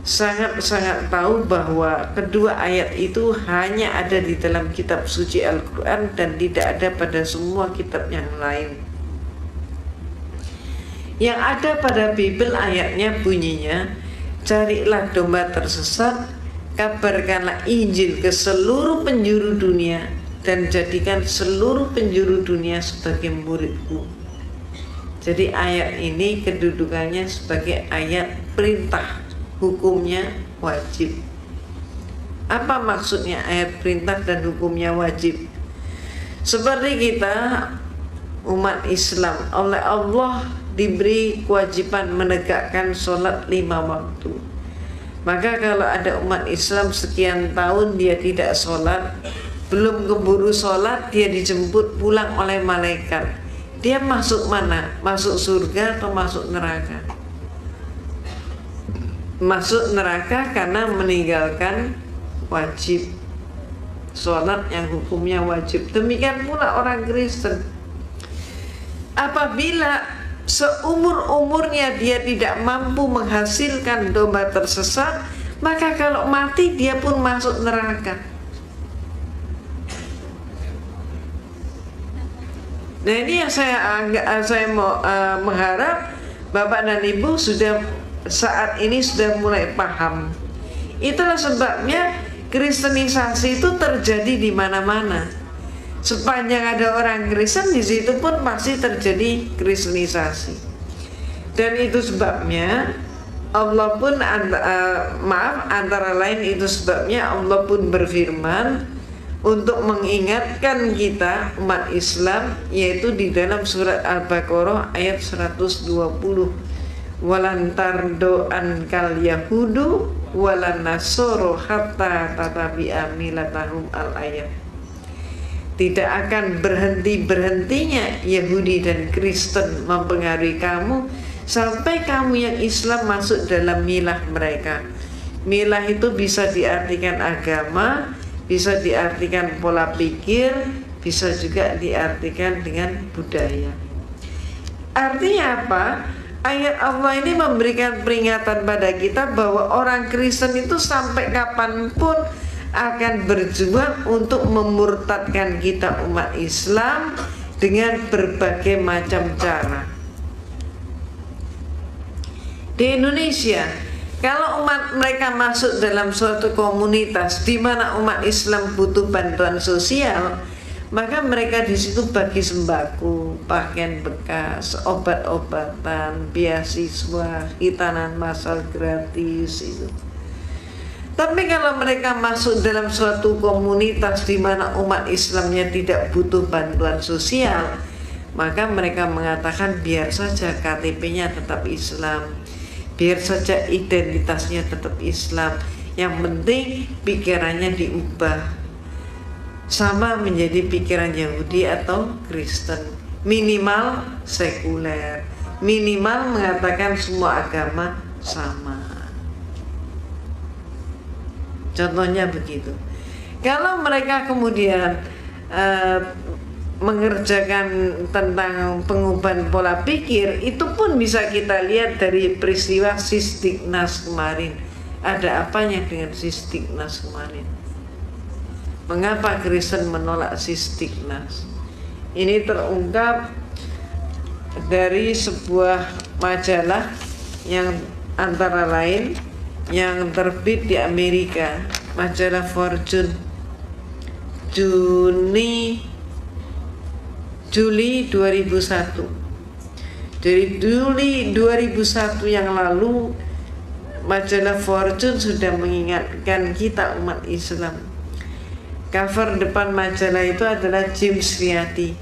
sangat-sangat tahu bahwa kedua ayat itu hanya ada di dalam kitab suci Al-Quran dan tidak ada pada semua kitab yang lain. Yang ada pada Bible ayatnya bunyinya, carilah domba tersesat, kabarkanlah Injil ke seluruh penjuru dunia, dan jadikan seluruh penjuru dunia sebagai muridku. Jadi ayat ini kedudukannya sebagai ayat perintah, hukumnya wajib. Apa maksudnya ayat perintah dan hukumnya wajib? Seperti kita umat Islam oleh Allah diberi kewajiban menegakkan sholat 5 waktu. Maka kalau ada umat Islam sekian tahun dia tidak sholat, belum keburu sholat, dia dijemput pulang oleh malaikat. Dia masuk mana? Masuk surga atau masuk neraka? Masuk neraka karena meninggalkan wajib sholat yang hukumnya wajib. Demikian pula orang Kristen, apabila seumur-umurnya dia tidak mampu menghasilkan domba tersesat, maka kalau mati dia pun masuk neraka. Nah, ini yang saya mau mengharap Bapak dan Ibu saat ini sudah mulai paham. Itulah sebabnya kristenisasi itu terjadi di mana-mana. Sepanjang ada orang Kristen, di situ pun pasti terjadi kristenisasi. Dan itu sebabnya Allah pun antara lain itu sebabnya Allah pun berfirman untuk mengingatkan kita umat Islam, yaitu di dalam surat Al-Baqarah ayat 120. Walan tardo ankal yahudu walan nasoro hatta tatabi'a milatahum al-ayat. Tidak akan berhentinya Yahudi dan Kristen mempengaruhi kamu sampai kamu yang Islam masuk dalam milah mereka. Milah itu bisa diartikan agama, bisa diartikan pola pikir, bisa juga diartikan dengan budaya. Artinya apa? Ayat Allah ini memberikan peringatan pada kita bahwa orang Kristen itu sampai kapanpun akan berjuang untuk memurtadkan kita umat Islam dengan berbagai macam cara. Di Indonesia, kalau umat mereka masuk dalam suatu komunitas di mana umat Islam butuh bantuan sosial, maka mereka di situ bagi sembako, pakaian bekas, obat-obatan, beasiswa, hitanan massal gratis itu. Tapi kalau mereka masuk dalam suatu komunitas di mana umat Islamnya tidak butuh bantuan sosial, maka mereka mengatakan biar saja KTP-nya tetap Islam, biar saja identitasnya tetap Islam, yang penting pikirannya diubah sama menjadi pikiran Yahudi atau Kristen, minimal sekuler, minimal mengatakan semua agama sama. Contohnya begitu. Kalau mereka kemudian mengerjakan tentang pengubahan pola pikir, itu pun bisa kita lihat dari peristiwa Sistignas kemarin. Ada apanya dengan Sistignas kemarin? Mengapa Kristen menolak Sistignas? Ini terungkap dari sebuah majalah yang antara lain yang terbit di Amerika, majalah Fortune, Juli 2001. Dari Juli 2001 yang lalu, majalah Fortune sudah mengingatkan kita umat Islam. Cover depan majalah itu adalah James Riyadi.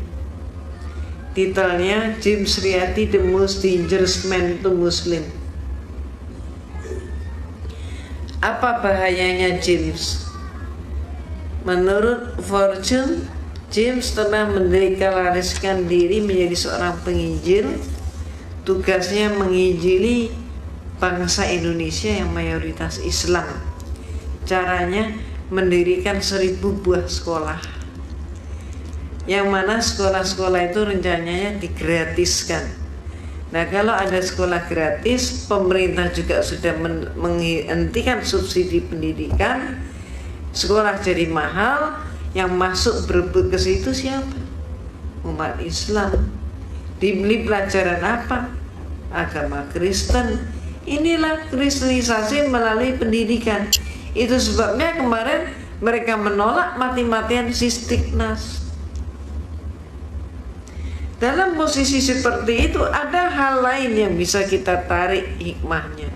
Titelnya James Riyadi, The Most Dangerous Man to Muslim. Apa bahayanya James? Menurut Fortune, James telah mendeklarasikan diri menjadi seorang penginjil. Tugasnya menginjili bangsa Indonesia yang mayoritas Islam. Caranya mendirikan 1000 buah sekolah, yang mana sekolah-sekolah itu rencananya digratiskan. Nah, kalau ada sekolah gratis, pemerintah juga sudah menghentikan subsidi pendidikan, sekolah jadi mahal, yang masuk berebut ke situ siapa? Umat Islam. Dibeli pelajaran apa? Agama Kristen. Inilah kristenisasi melalui pendidikan. Itu sebabnya kemarin mereka menolak mati-matian Sistiknas. Dalam posisi seperti itu ada hal lain yang bisa kita tarik hikmahnya.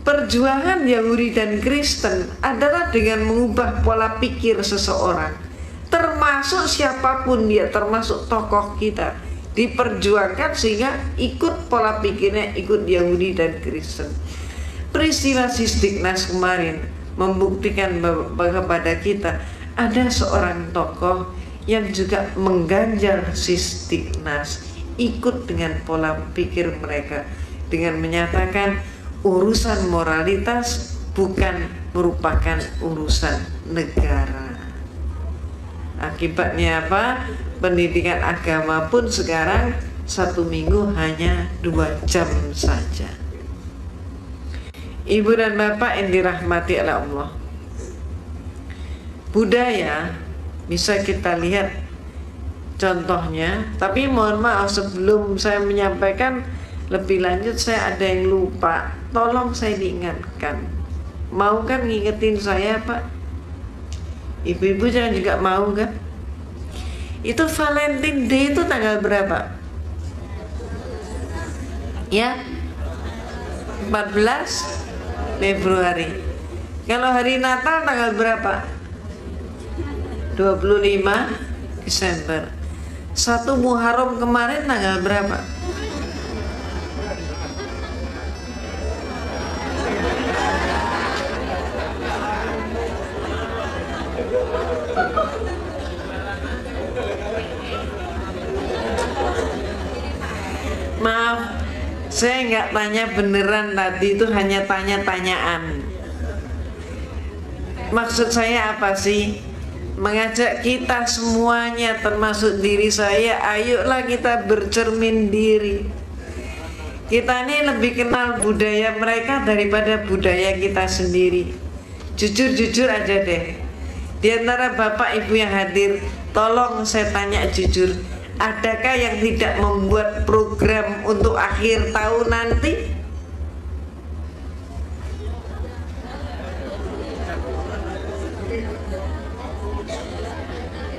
Perjuangan Yahudi dan Kristen adalah dengan mengubah pola pikir seseorang, termasuk siapapun dia, termasuk tokoh kita, diperjuangkan sehingga ikut pola pikirnya, ikut Yahudi dan Kristen. Peristiwa Sistiknas kemarin membuktikan kepada kita ada seorang tokoh yang juga mengganjal Sistiknas, ikut dengan pola pikir mereka dengan menyatakan urusan moralitas bukan merupakan urusan negara. Akibatnya apa? Pendidikan agama pun sekarang 1 minggu hanya 2 jam saja. Ibu dan bapak yang dirahmati oleh Allah, budaya bisa kita lihat contohnya. Tapi mohon maaf, sebelum saya menyampaikan lebih lanjut, saya ada yang lupa, tolong saya diingatkan. Mau kan ngingetin saya, Pak? Ibu-ibu jangan juga mau kan? Itu Valentine Day itu tanggal berapa? Ya, 14 Februari. Kalau hari Natal tanggal berapa? 25 Desember. 1 Muharram kemarin tanggal berapa? Maaf, saya nggak tanya beneran, tadi itu hanya tanya-tanyaan. Maksud saya apa sih? Mengajak kita semuanya, termasuk diri saya, ayolah kita bercermin diri. Kita ini lebih kenal budaya mereka daripada budaya kita sendiri. Jujur-jujur aja deh. Di antara bapak ibu yang hadir, tolong saya tanya jujur, adakah yang tidak membuat program untuk akhir tahun nanti?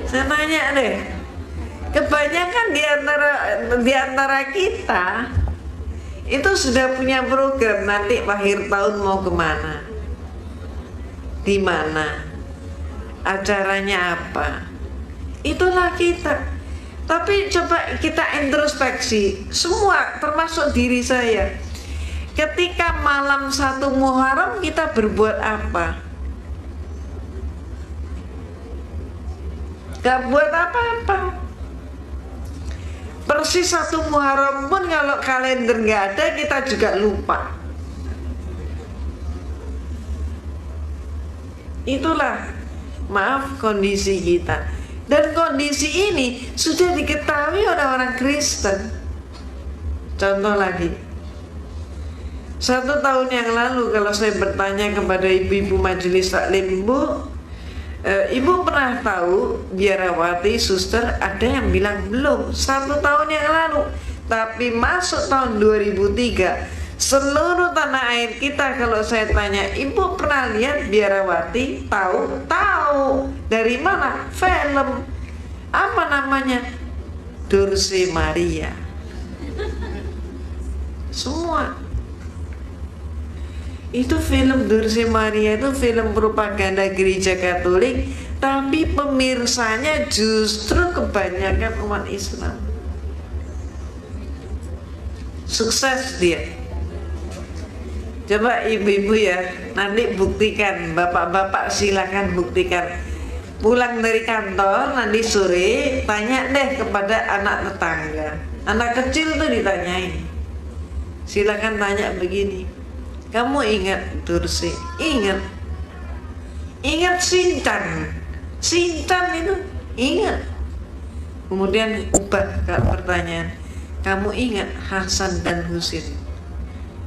Saya tanya deh, kebanyakan di antara kita itu sudah punya program nanti akhir tahun mau kemana, di mana, acaranya apa. Itulah kita. Tapi coba kita introspeksi, semua termasuk diri saya. Ketika malam 1 Muharram kita berbuat apa? Gak buat apa-apa. Persis 1 Muharram pun kalau kalender gak ada, kita juga lupa. Itulah, maaf, kondisi kita. Dan kondisi ini sudah diketahui oleh orang Kristen. Contoh lagi, 1 tahun yang lalu kalau saya bertanya kepada ibu-ibu majelis taklim, Bu, ibu pernah tahu biarawati, suster? Ada yang bilang belum, 1 tahun yang lalu. Tapi masuk tahun 2003, seluruh tanah air kita kalau saya tanya, ibu pernah lihat biarawati? Tahu? Tahu. Dari mana? Film. Apa namanya? Dulce Maria. Semua. Itu film Dulce Maria, itu film propaganda gereja Katolik, tapi pemirsanya justru kebanyakan umat Islam. Sukses dia. Coba ibu-ibu ya, nanti buktikan, bapak-bapak silakan buktikan. Pulang dari kantor nanti sore, tanya deh kepada anak tetangga. Anak kecil tuh ditanyain. Silakan tanya begini, kamu ingat Dulce? Ingat. Ingat Sinchan. Sinchan itu ingat. Kemudian ubah pertanyaan, Kamu ingat Hasan dan Husin?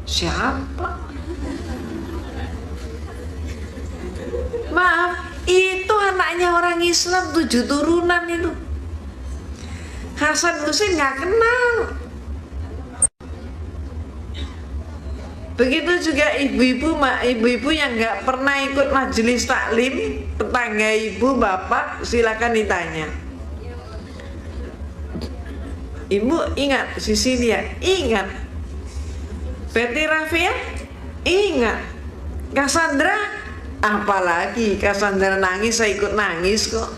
Siapa? Maaf, itu anaknya orang Islam 7 turunan itu. Hasan Husin nggak kenal. Begitu juga ibu-ibu yang nggak pernah ikut majelis taklim, tetangga ibu, bapak, silakan ditanya. Ibu ingat Sisilia? Ingat. Betty Rafia? Ingat. Cassandra? Apalagi Cassandra nangis, saya ikut nangis kok.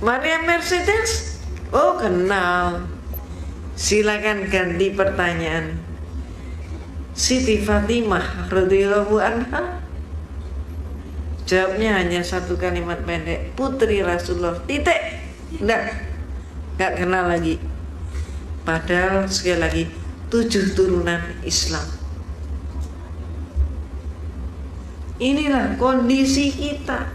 Maria Mercedes? Oh, kenal. Silakan ganti pertanyaan. Siti Fatimah radhiyallahu anha? Jawabnya hanya satu kalimat pendek, putri Rasulullah, titik. Nggak kenal lagi. Padahal sekali lagi 7 turunan Islam. Inilah kondisi kita.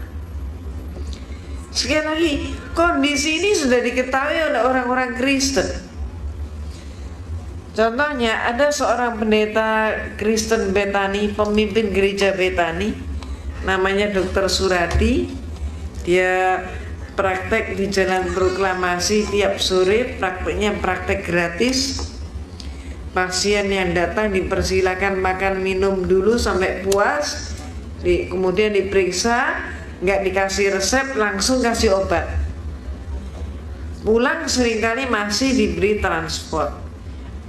Sekali lagi, kondisi ini sudah diketahui oleh orang-orang Kristen. Contohnya ada seorang pendeta Kristen Betani, pemimpin gereja Betani, namanya Dr. Suradi. Dia praktek di Jalan Proklamasi tiap sore, prakteknya praktek gratis. Pasien yang datang dipersilakan makan minum dulu sampai puas, kemudian diperiksa, nggak dikasih resep, langsung kasih obat. Pulang seringkali masih diberi transport.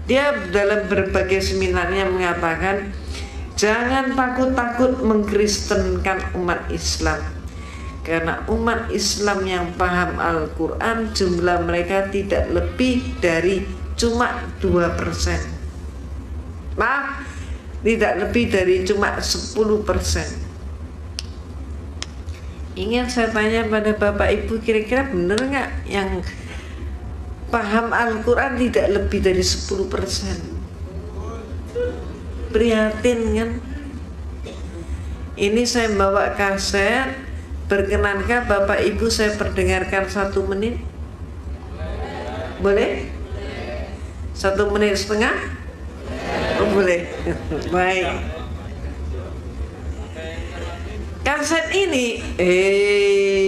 Dia dalam berbagai seminarnya mengatakan, jangan takut-takut mengkristenkan umat Islam. Karena umat Islam yang paham Al-Quran jumlah mereka tidak lebih dari cuma 2%. Maaf, tidak lebih dari cuma 10%. Ingin saya tanya pada Bapak Ibu, kira-kira benar nggak yang paham Al-Quran tidak lebih dari 10%? Prihatin kan? Ini saya bawa kaset. Berkenankah Bapak Ibu saya perdengarkan 1 menit? Boleh? 1 menit setengah? Oh, boleh. Baik. Kaset ini,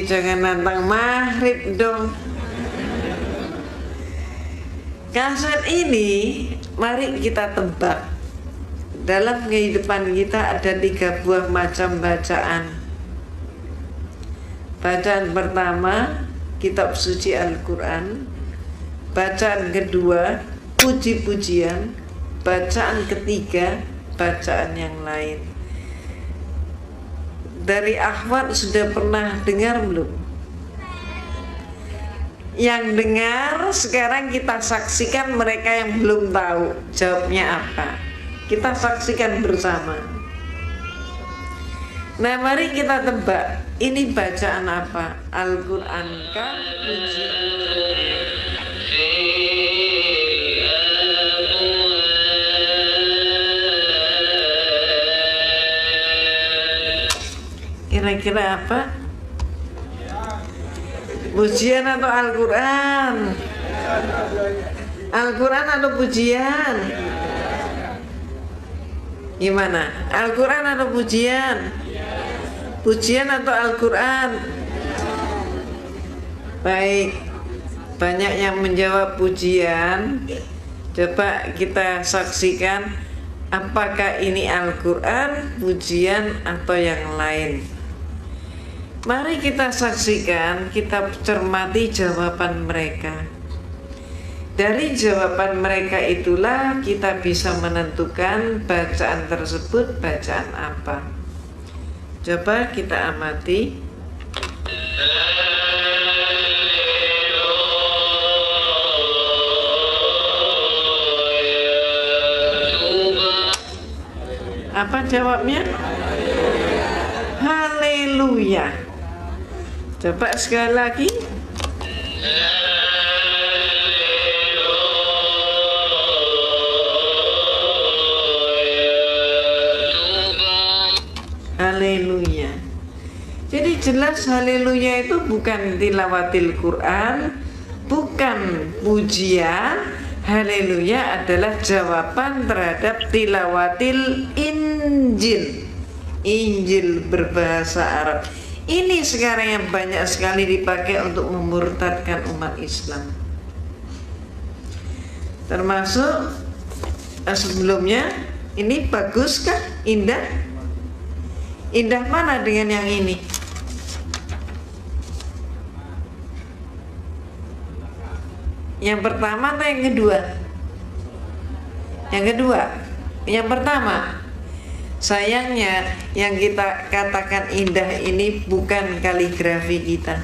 jangan nantang maghrib dong. Kaset ini, mari kita tebak. Dalam kehidupan kita ada 3 buah macam bacaan. Bacaan pertama, kitab suci Al-Quran. Bacaan kedua, puji-pujian. Bacaan ketiga, bacaan yang lain. Dari akhwat sudah pernah dengar belum? Yang dengar, sekarang kita saksikan mereka yang belum tahu jawabnya apa. Kita saksikan bersama. Nah, mari kita tebak, ini bacaan apa? Al-Quran kah? Kira-kira apa? Pujian atau Al-Quran? Al-Quran atau pujian? Gimana? Al-Quran atau pujian? Pujian atau Al-Quran? Baik, banyak yang menjawab pujian. Coba kita saksikan, apakah ini Al-Quran, pujian, atau yang lain. Mari kita saksikan, kita cermati jawaban mereka. Dari jawaban mereka itulah kita bisa menentukan bacaan tersebut bacaan apa. Coba kita amati. Apa jawabnya? Haleluya. Coba sekali lagi. Haleluya. Jadi jelas haleluya itu bukan tilawatil Quran, bukan pujian. Haleluya adalah jawaban terhadap tilawatil Injil. Injil berbahasa Arab. Ini sekarang yang banyak sekali dipakai untuk memurtadkan umat Islam. Termasuk sebelumnya, ini baguskah? Indah? Indah mana dengan yang ini? Yang pertama atau yang kedua? Yang kedua. Yang pertama. Sayangnya yang kita katakan indah ini bukan kaligrafi kita.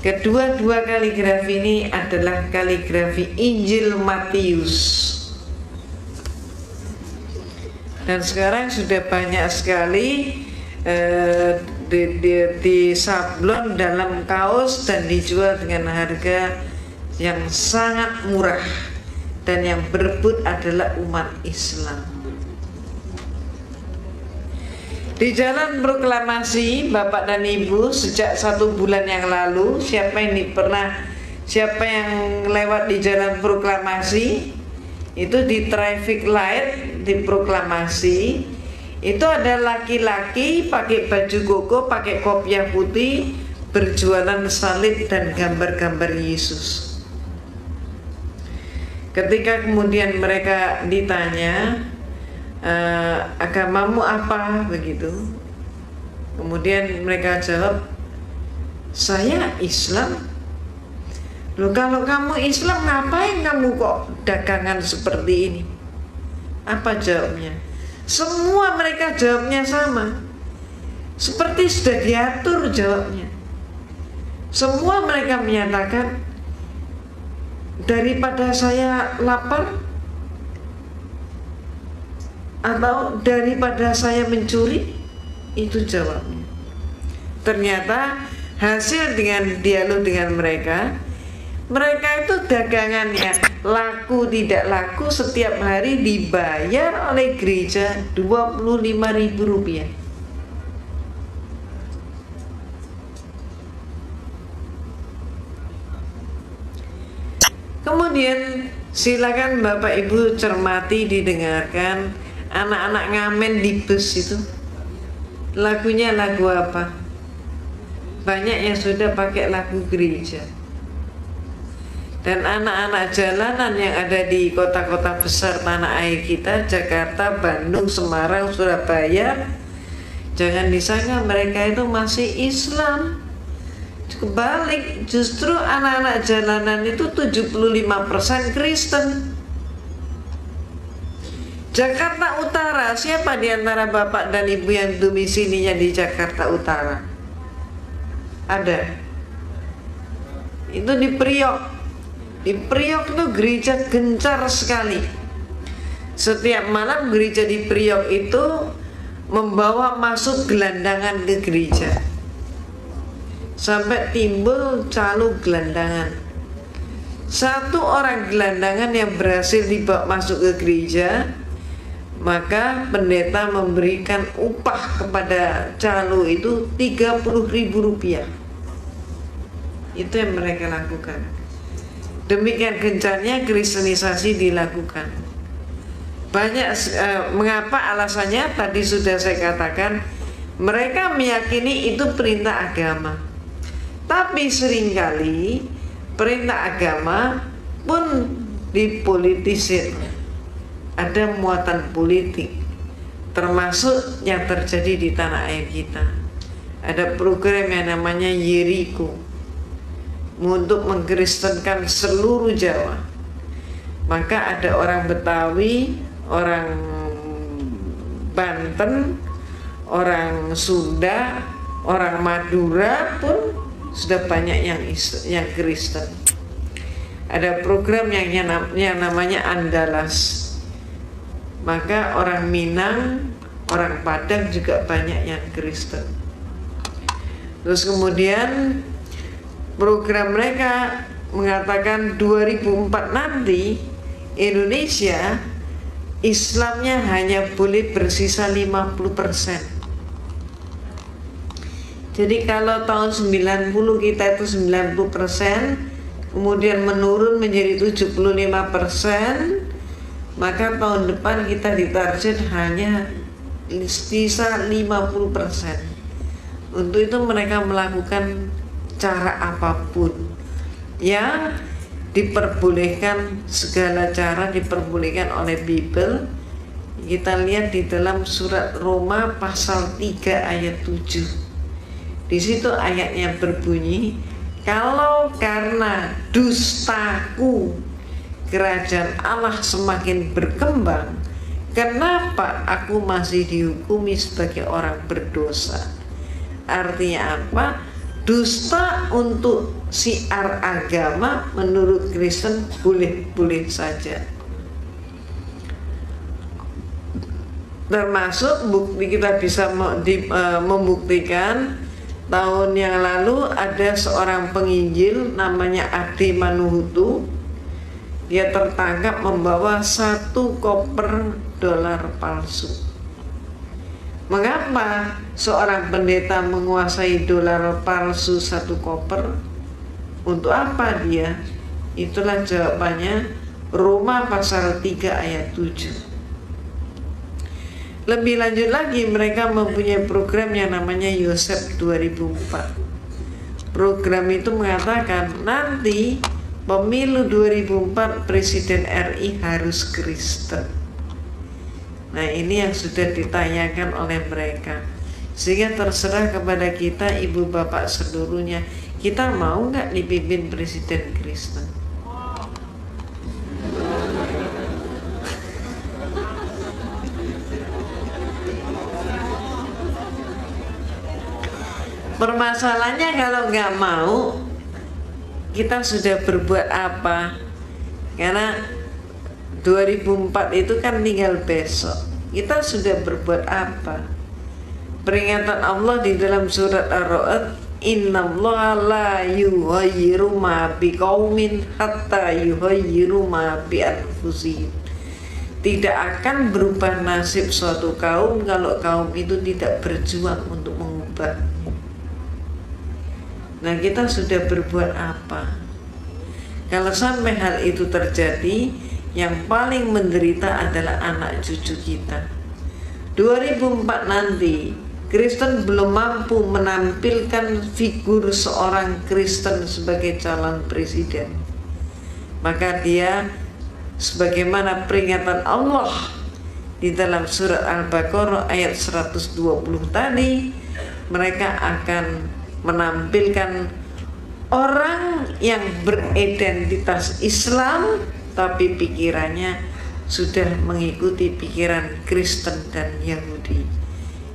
Kedua-dua kaligrafi ini adalah kaligrafi Injil Matius. Dan sekarang sudah banyak sekali disablon dalam kaos dan dijual dengan harga yang sangat murah, dan yang berebut adalah umat Islam. Di Jalan Proklamasi, Bapak dan Ibu, sejak 1 bulan yang lalu, siapa yang lewat di Jalan Proklamasi, itu di traffic light di Proklamasi, itu ada laki-laki pakai baju koko, pakai kopiah putih, berjualan salib dan gambar-gambar Yesus. Ketika kemudian mereka ditanya, agamamu apa, begitu, kemudian mereka jawab, saya Islam. Loh, kalau kamu Islam, ngapain kamu kok dagangan seperti ini? Apa jawabnya? Semua mereka jawabnya sama, seperti sudah diatur jawabnya. Semua mereka menyatakan, daripada saya lapar atau daripada saya mencuri, itu jawabnya. Ternyata hasil dengan dialog dengan mereka itu dagangannya laku tidak laku setiap hari dibayar oleh gereja Rp25.000. Kemudian silakan Bapak Ibu cermati, didengarkan anak-anak ngamen di bus itu. Lagunya lagu apa? Banyak yang sudah pakai lagu gereja. Dan anak-anak jalanan yang ada di kota-kota besar tanah air kita, Jakarta, Bandung, Semarang, Surabaya, jangan disangka mereka itu masih Islam. Kebalik, justru anak-anak jalanan itu 75% Kristen. Jakarta Utara, siapa di antara Bapak dan Ibu yang domisilinya di Jakarta Utara? Ada. Itu di Priok. Di Priok itu gereja gencar sekali. Setiap malam gereja di Priok itu membawa masuk gelandangan ke gereja, sampai timbul calo gelandangan. Satu orang gelandangan yang berhasil dibawa masuk ke gereja, maka pendeta memberikan upah kepada calo itu Rp30.000. Itu yang mereka lakukan. Demikian gencarnya kristenisasi dilakukan. Banyak mengapa alasannya tadi sudah saya katakan, mereka meyakini itu perintah agama. Tapi seringkali perintah agama pun dipolitisir. Ada muatan politik, termasuk yang terjadi di tanah air kita. Ada program yang namanya Yeriko untuk mengkristenkan seluruh Jawa. Maka ada orang Betawi, orang Banten, orang Sunda, orang Madura pun sudah banyak yang Kristen. Ada program yang namanya Andalas. Maka orang Minang, orang Padang juga banyak yang Kristen. Terus kemudian program mereka mengatakan 2004 nanti Indonesia Islamnya hanya boleh bersisa 50%. Jadi kalau tahun 90 kita itu 90%, kemudian menurun menjadi 75%, maka tahun depan kita ditarget hanya sisa 50%. Untuk itu mereka melakukan cara apapun yang diperbolehkan, segala cara diperbolehkan oleh Bible. Kita lihat di dalam surat Roma pasal 3 ayat 7. Di situ ayatnya berbunyi, kalau karena dustaku kerajaan Allah semakin berkembang, kenapa aku masih dihukumi sebagai orang berdosa? Artinya apa? Dusta untuk syiar agama menurut Kristen boleh-boleh saja. Termasuk bukti kita bisa membuktikan, tahun yang lalu ada seorang penginjil namanya Ade Manuhutu. Dia tertangkap membawa 1 koper dolar palsu. Mengapa seorang pendeta menguasai dolar palsu 1 koper? Untuk apa dia? Itulah jawabannya, Roma pasal 3 ayat 7. Lebih lanjut lagi, mereka mempunyai program yang namanya Yosef 2004. Program itu mengatakan nanti pemilu 2004 Presiden RI harus Kristen. Nah, ini yang sudah ditanyakan oleh mereka. Sehingga terserah kepada kita, ibu bapak seluruhnya, kita mau nggak dipimpin Presiden Kristen? Permasalahannya kalau nggak mau, kita sudah berbuat apa? Karena 2004 itu kan tinggal besok. Kita sudah berbuat apa? Peringatan Allah di dalam surat Ar-Ra'd, innallaha la yughayyiru ma biqaumin hatta yughayyiru ma bi anfusihim. Tidak akan berubah nasib suatu kaum kalau kaum itu tidak berjuang untuk mengubah. Nah, kita sudah berbuat apa? Kalau sampai hal itu terjadi, yang paling menderita adalah anak cucu kita. 2004 nanti, Kristen belum mampu menampilkan figur seorang Kristen sebagai calon presiden. Maka dia, sebagaimana peringatan Allah di dalam surat Al-Baqarah ayat 120 tadi, mereka akan menampilkan orang yang beridentitas Islam tapi pikirannya sudah mengikuti pikiran Kristen dan Yahudi.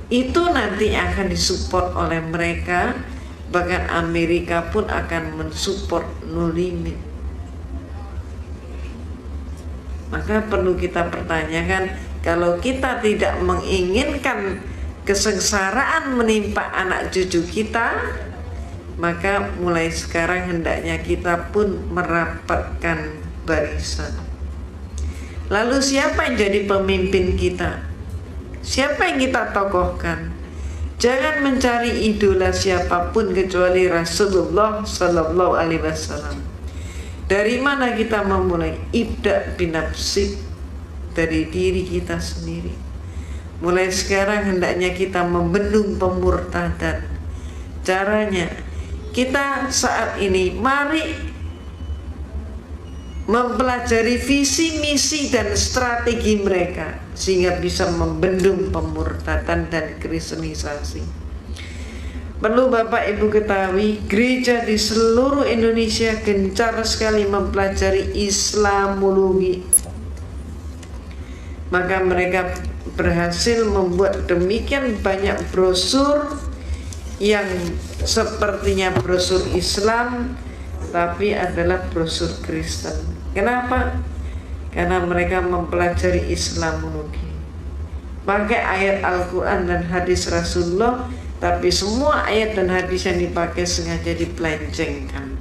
Itu nanti akan disupport oleh mereka, bahkan Amerika pun akan mensupport No Limit. Maka perlu kita pertanyakan, kalau kita tidak menginginkan kesengsaraan menimpa anak cucu kita, maka mulai sekarang hendaknya kita pun merapatkan barisan. Lalu siapa yang jadi pemimpin kita? Siapa yang kita tokohkan? Jangan mencari idola siapapun kecuali Rasulullah Sallallahu Alaihi Wasallam. Dari mana kita memulai? Ibda binafsik, dari diri kita sendiri. Mulai sekarang hendaknya kita membendung pemurtadan. Caranya, kita saat ini mari mempelajari visi, misi, dan strategi mereka sehingga bisa membendung pemurtadan dan kristenisasi. Perlu Bapak Ibu ketahui, gereja di seluruh Indonesia gencar sekali mempelajari Islamologi. Maka mereka berhasil membuat demikian banyak brosur yang sepertinya brosur Islam tapi adalah brosur Kristen. Kenapa? Karena mereka mempelajari Islamologi, pakai ayat Al-Quran dan hadis Rasulullah, tapi semua ayat dan hadis yang dipakai sengaja dipelencengkan.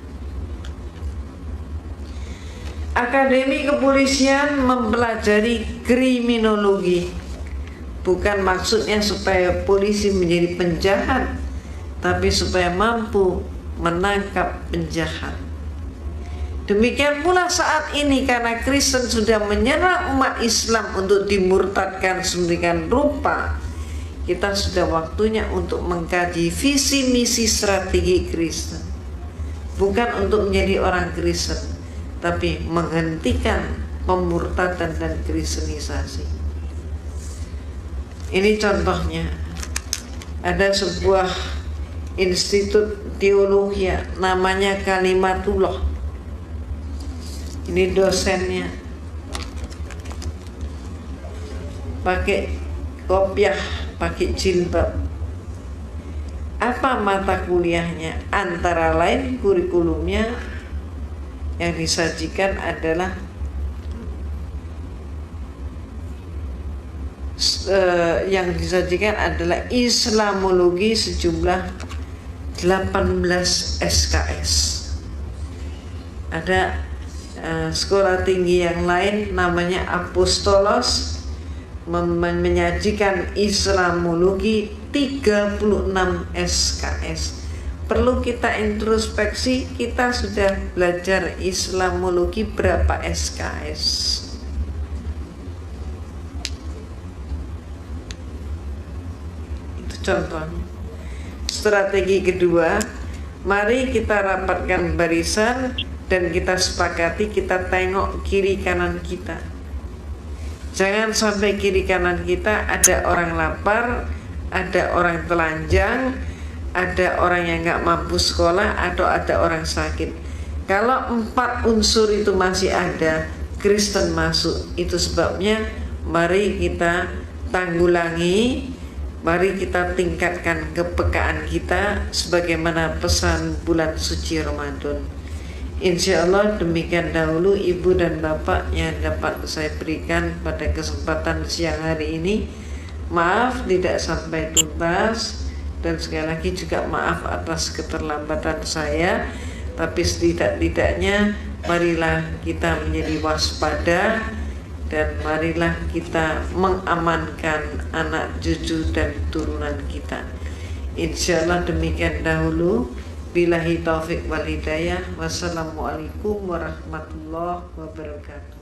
Akademi kepolisian mempelajari kriminologi, bukan maksudnya supaya polisi menjadi penjahat, tapi supaya mampu menangkap penjahat. Demikian pula saat ini karena Kristen sudah menyerang umat Islam untuk dimurtadkan sedemikian rupa, kita sudah waktunya untuk mengkaji visi misi strategi Kristen. Bukan untuk menjadi orang Kristen, tapi menghentikan pemurtadan dan kristenisasi. Ini contohnya, ada sebuah institut teologi namanya Kalimatullah. Ini dosennya pakai kopiah, pakai jilbab. Apa mata kuliahnya? Antara lain kurikulumnya yang disajikan adalah Islamologi sejumlah 18 SKS. Ada sekolah tinggi yang lain namanya Apostolos menyajikan Islamologi 36 SKS. Perlu kita introspeksi, kita sudah belajar Islamologi berapa SKS? Itu contohnya. Strategi kedua, mari kita rapatkan barisan dan kita sepakati, kita tengok kiri kanan kita. Jangan sampai kiri kanan kita ada orang lapar, ada orang telanjang, ada orang yang nggak mampu sekolah, atau ada orang sakit. Kalau 4 unsur itu masih ada, Kristen masuk. Itu sebabnya mari kita tanggulangi, mari kita tingkatkan kepekaan kita sebagaimana pesan bulan suci Ramadan. Insya Allah demikian dahulu Ibu dan Bapak yang dapat saya berikan pada kesempatan siang hari ini. Maaf tidak sampai tuntas, dan sekali lagi juga maaf atas keterlambatan saya. Tapi setidak-tidaknya marilah kita menjadi waspada, dan marilah kita mengamankan anak cucu dan turunan kita. Insya Allah demikian dahulu. Billahi taufik wal hidayah. Wassalamualaikum warahmatullahi wabarakatuh.